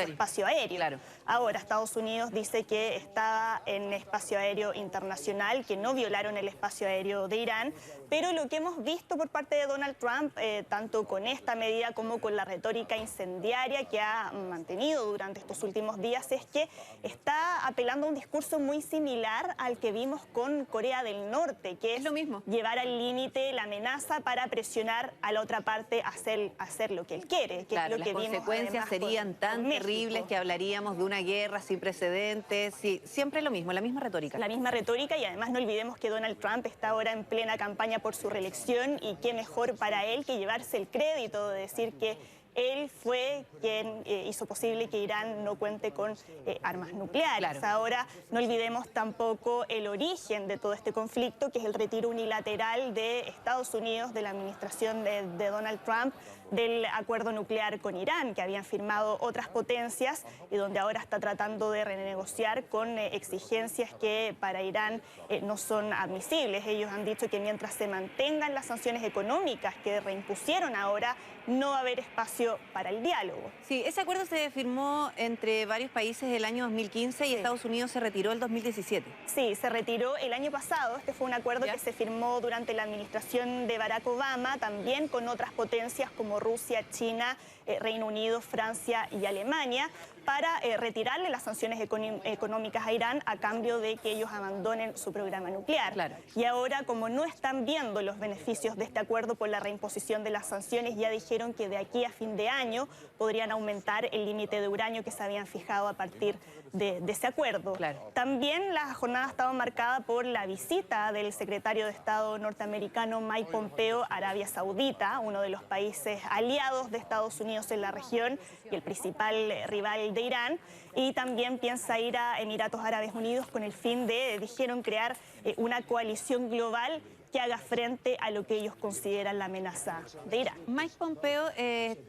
espacio aéreo. Claro. Ahora, Estados Unidos dice que estaba en espacio aéreo internacional, que no violaron el espacio aéreo de Irán, pero lo que hemos visto por parte de Donald Trump, tanto con esta medida como con la retórica incendiaria que ha mantenido durante estos últimos días, es que está apelando a un discurso muy similar al que vimos con Corea del Norte, que es lo mismo. Llevar al límite la amenaza para presionar a la otra parte a hacer lo que él quiere. Que Claro, es lo que las vimos, consecuencias además, serían tan con México. terribles que hablaríamos de una guerra sin precedentes. Sí, siempre lo mismo, la misma retórica. La misma retórica y además no olvidemos que Donald Trump está ahora en plena campaña por su reelección y qué mejor para él que llevarse el crédito de decir que él fue quien hizo posible que Irán no cuente con armas nucleares. Claro. Ahora no olvidemos tampoco el origen de todo este conflicto, que es el retiro unilateral de Estados Unidos, de la administración de Donald Trump, del acuerdo nuclear con Irán, que habían firmado otras potencias y donde ahora está tratando de renegociar con exigencias que para Irán no son admisibles. Ellos han dicho que mientras se mantengan las sanciones económicas que reimpusieron ahora, no va a haber espacio para el diálogo. Sí, ese acuerdo se firmó entre varios países el año 2015 y Estados Unidos se retiró el 2017. Sí, se retiró el año pasado. Este fue un acuerdo que se firmó durante la administración de Barack Obama, también con otras potencias como Rusia, China, Reino Unido, Francia y Alemania, para retirarle las sanciones económicas a Irán a cambio de que ellos abandonen su programa nuclear. Claro. Y ahora, como no están viendo los beneficios de este acuerdo por la reimposición de las sanciones, ya dijeron que de aquí a fin de año podrían aumentar el límite de uranio que se habían fijado a partir de ese acuerdo. Claro. También la jornada estaba marcada por la visita del secretario de Estado norteamericano Mike Pompeo a Arabia Saudita, uno de los países aliados de Estados Unidos en la región y el principal rival de Irán, y también piensa ir a Emiratos Árabes Unidos con el fin de, dijeron, crear una coalición global que haga frente a lo que ellos consideran la amenaza de Irán. ¿Mike Pompeo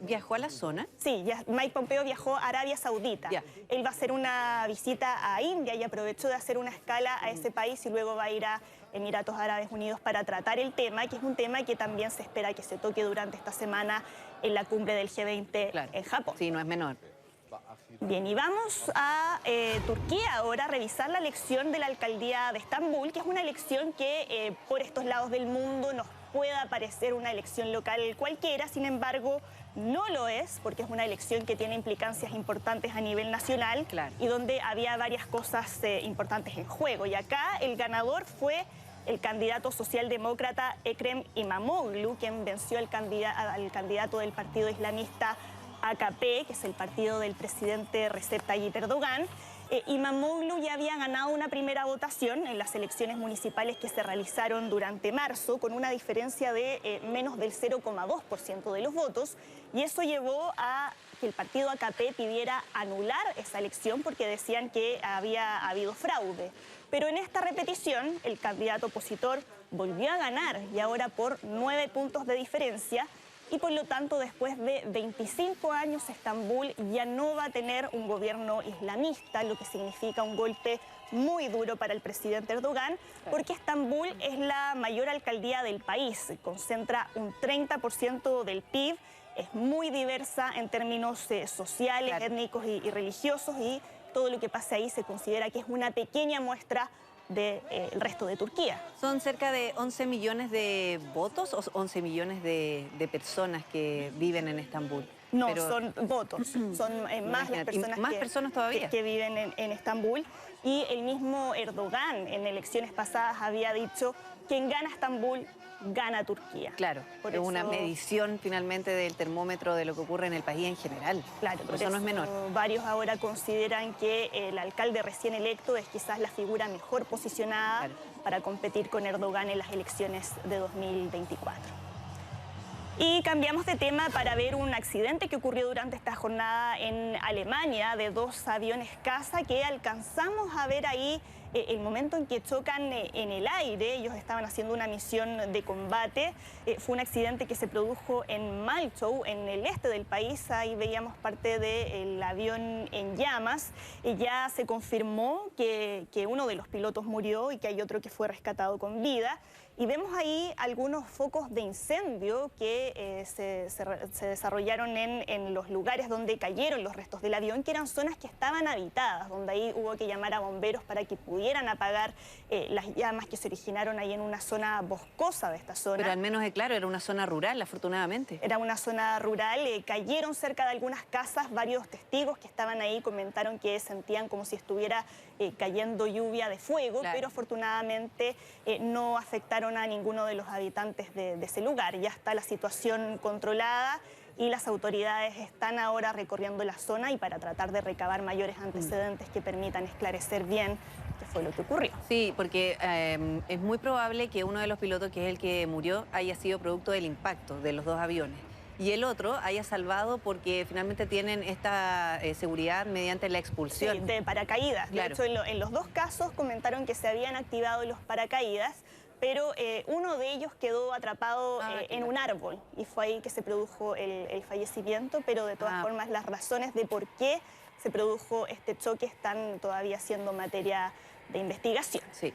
viajó a la zona? Sí, Mike Pompeo viajó a Arabia Saudita. Él va a hacer una visita a India y aprovechó de hacer una escala a ese país y luego va a ir a Emiratos Árabes Unidos para tratar el tema, que es un tema que también se espera que se toque durante esta semana en la cumbre del G20 en Japón. Sí, no es menor. Bien, y vamos a Turquía ahora a revisar la elección de la alcaldía de Estambul, que es una elección que por estos lados del mundo nos pueda parecer una elección local cualquiera, sin embargo no lo es, porque es una elección que tiene implicancias importantes a nivel nacional y donde había varias cosas importantes en juego. Y acá el ganador fue el candidato socialdemócrata Ekrem İmamoğlu, quien venció al candidato del partido islamista AKP, que es el partido del presidente Recep Tayyip Erdogan. İmamoğlu ya había ganado una primera votación en las elecciones municipales que se realizaron durante marzo, con una diferencia de menos del 0,2% de los votos, y eso llevó a que el partido AKP pidiera anular esa elección porque decían que había habido fraude. Pero en esta repetición, el candidato opositor volvió a ganar, y ahora por 9 puntos de diferencia, y por lo tanto después de 25 años Estambul ya no va a tener un gobierno islamista, lo que significa un golpe muy duro para el presidente Erdogan, porque Estambul es la mayor alcaldía del país, concentra un 30% del PIB, es muy diversa en términos sociales, étnicos y religiosos, y todo lo que pase ahí se considera que es una pequeña muestra del resto de Turquía. ¿Son cerca de 11 millones de votos o 11 millones de personas que viven en Estambul? No, son votos, son más las personas, personas todavía que viven en Estambul. Y el mismo Erdogan en elecciones pasadas había dicho: quien gana Estambul, gana Turquía. Claro, es una medición finalmente del termómetro de lo que ocurre en el país en general. Claro, por eso no es menor. Varios ahora consideran que el alcalde recién electo es quizás la figura mejor posicionada para competir con Erdogan en las elecciones de 2024. Y cambiamos de tema para ver un accidente que ocurrió durante esta jornada en Alemania de 2 aviones caza que alcanzamos a ver ahí el momento en que chocan en el aire. Ellos estaban haciendo una misión de combate. Fue un accidente que se produjo en Malchow, en el este del país. Ahí veíamos parte del avión en llamas. Ya se confirmó que uno de los pilotos murió y que hay otro que fue rescatado con vida. Y vemos ahí algunos focos de incendio que se desarrollaron en los lugares donde cayeron los restos del avión, que eran zonas que estaban habitadas, donde ahí hubo que llamar a bomberos para que pudieran apagar las llamas que se originaron ahí en una zona boscosa de esta zona. Pero al menos, claro, era una zona rural, afortunadamente. Era una zona rural, cayeron cerca de algunas casas. Varios testigos que estaban ahí comentaron que sentían como si estuviera cayendo lluvia de fuego, pero afortunadamente no afectaron a ninguno de los habitantes de ese lugar. Ya está la situación controlada y las autoridades están ahora recorriendo la zona y para tratar de recabar mayores antecedentes que permitan esclarecer bien qué fue lo que ocurrió. Sí, porque es muy probable que uno de los pilotos, que es el que murió, haya sido producto del impacto de los 2 aviones. Y el otro haya salvado porque finalmente tienen esta seguridad mediante la expulsión. Sí, de paracaídas. Claro. De hecho, en los 2 casos comentaron que se habían activado los paracaídas, pero uno de ellos quedó atrapado en un árbol y fue ahí que se produjo el fallecimiento, pero de todas formas las razones de por qué se produjo este choque están todavía siendo materia de investigación. Sí.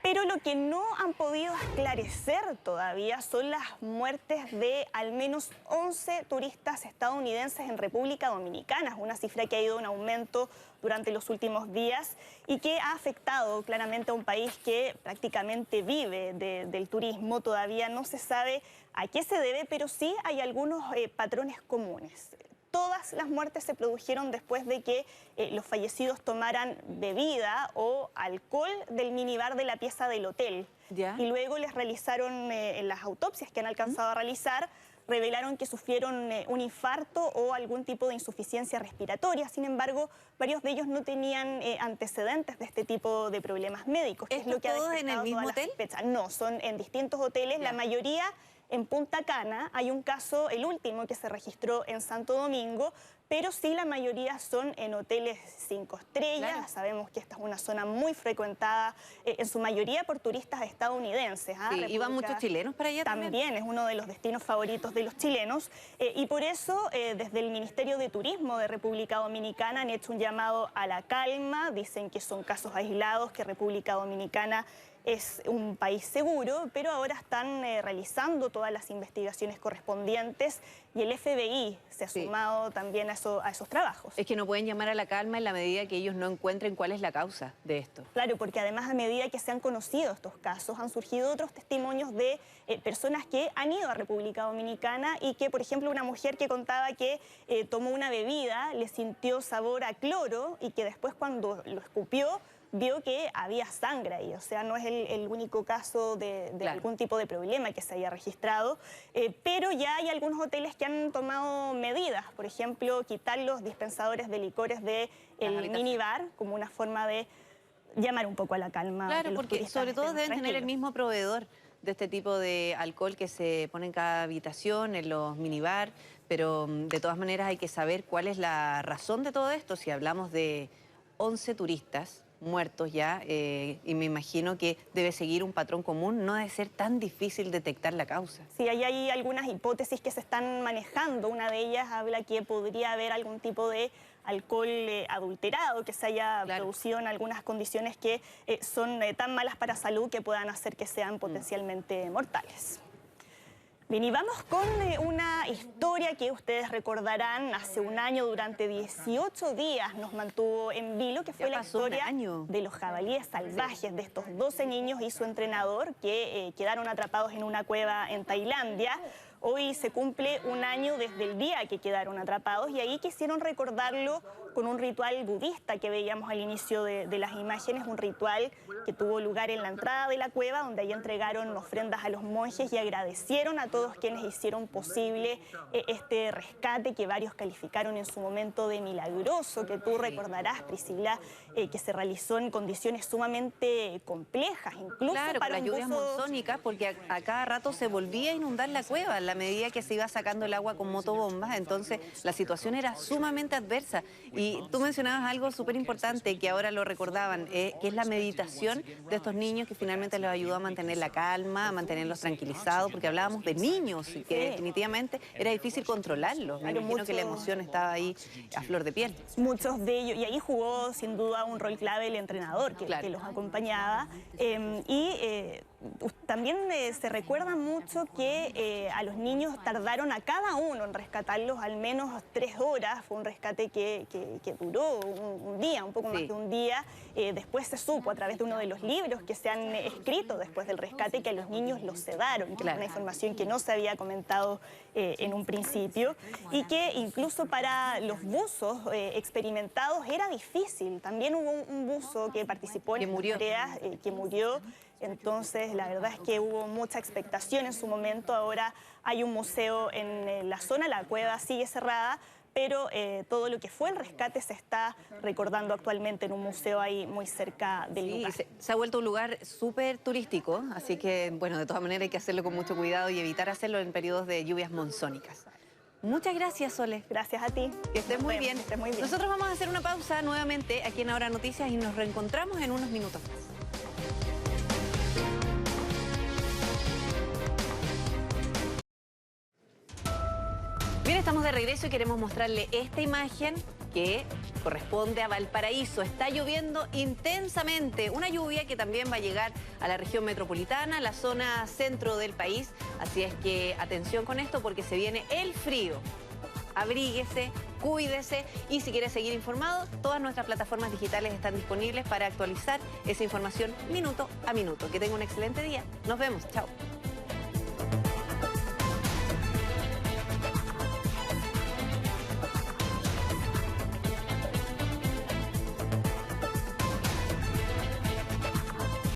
Pero lo que no han podido esclarecer todavía son las muertes de al menos 11 turistas estadounidenses en República Dominicana. Es una cifra que ha ido en aumento durante los últimos días y que ha afectado claramente a un país que prácticamente vive del turismo. Todavía no se sabe a qué se debe, pero sí hay algunos patrones comunes. Todas las muertes se produjeron después de que los fallecidos tomaran bebida o alcohol del minibar de la pieza del hotel. Y luego les realizaron las autopsias que han alcanzado a realizar, revelaron que sufrieron un infarto o algún tipo de insuficiencia respiratoria. Sin embargo, varios de ellos no tenían antecedentes de este tipo de problemas médicos. ¿Esto es todos en el mismo hotel? No, son en distintos hoteles. La mayoría en Punta Cana. Hay un caso, el último, que se registró en Santo Domingo, pero sí la mayoría son en hoteles 5 estrellas. Claro. Sabemos que esta es una zona muy frecuentada, en su mayoría por turistas estadounidenses. Sí, ¿iban muchos chilenos para allá también? También es uno de los destinos favoritos de los chilenos. Y por eso, desde el Ministerio de Turismo de República Dominicana han hecho un llamado a la calma. Dicen que son casos aislados, que República Dominicana es un país seguro, pero ahora están realizando todas las investigaciones correspondientes y el FBI se ha sumado también a esos trabajos. Es que no pueden llamar a la calma en la medida que ellos no encuentren cuál es la causa de esto. Claro, porque además a medida que se han conocido estos casos, han surgido otros testimonios de personas que han ido a República Dominicana y que, por ejemplo, una mujer que contaba que tomó una bebida, le sintió sabor a cloro y que después cuando lo escupió, vio que había sangre ahí. O sea, no es el único caso de algún tipo de problema que se haya registrado, pero ya hay algunos hoteles que han tomado medidas, por ejemplo, quitar los dispensadores de licores del minibar como una forma de llamar un poco a la calma. Claro, porque sobre todo deben tener el mismo proveedor de este tipo de alcohol que se pone en cada habitación, en los minibar, pero de todas maneras hay que saber cuál es la razón de todo esto. Si hablamos de 11 turistas muertos ya, y me imagino que debe seguir un patrón común, no debe ser tan difícil detectar la causa. Sí, hay algunas hipótesis que se están manejando. Una de ellas habla que podría haber algún tipo de alcohol adulterado que se haya producido en algunas condiciones que son tan malas para salud que puedan hacer que sean potencialmente mortales. Bien, y vamos con una historia que ustedes recordarán hace un año, durante 18 días nos mantuvo en vilo, que fue la historia de los jabalíes salvajes, de estos 12 niños y su entrenador que quedaron atrapados en una cueva en Tailandia. Hoy se cumple un año desde el día que quedaron atrapados y ahí quisieron recordarlo con un ritual budista que veíamos al inicio de las imágenes, un ritual que tuvo lugar en la entrada de la cueva, donde ahí entregaron ofrendas a los monjes y agradecieron a todos quienes hicieron posible este rescate que varios calificaron en su momento de milagroso, que tú recordarás, Priscila, que se realizó en condiciones sumamente complejas, incluso claro, para las lluvias buzos monzónicas, porque a cada rato se volvía a inundar la cueva, a medida que se iba sacando el agua con motobombas, entonces la situación era sumamente adversa. Y tú mencionabas algo súper importante que ahora lo recordaban, que es la meditación de estos niños, que finalmente les ayudó a mantener la calma, a mantenerlos tranquilizados, porque hablábamos de niños y que definitivamente era difícil controlarlos. Me imagino que la emoción estaba ahí a flor de piel. Muchos de ellos, y ahí jugó sin duda un rol clave el entrenador que los acompañaba. También se recuerda mucho que a los niños tardaron a cada uno en rescatarlos al menos 3 horas. Fue un rescate que duró un día, un poco más de un día. Después se supo a través de uno de los libros que se han escrito después del rescate que a los niños los sedaron, que es una información que no se había comentado en un principio, y que incluso para los buzos experimentados era difícil. También hubo un buzo que participó en las tareas que murió. Entonces, la verdad es que hubo mucha expectación en su momento. Ahora hay un museo en la zona, la cueva sigue cerrada, pero todo lo que fue el rescate se está recordando actualmente en un museo ahí muy cerca del lugar. Se ha vuelto un lugar súper turístico, así que, bueno, de todas maneras hay que hacerlo con mucho cuidado y evitar hacerlo en periodos de lluvias monzónicas. Muchas gracias, Sole. Gracias a ti. Que estés muy bien. Nosotros vamos a hacer una pausa nuevamente aquí en Ahora Noticias y nos reencontramos en unos minutos más. Bien, estamos de regreso y queremos mostrarle esta imagen que corresponde a Valparaíso. Está lloviendo intensamente, una lluvia que también va a llegar a la región metropolitana, la zona centro del país. Así es que atención con esto porque se viene el frío. Abríguese, cuídese y si quiere seguir informado, todas nuestras plataformas digitales están disponibles para actualizar esa información minuto a minuto. Que tenga un excelente día. Nos vemos. Chao.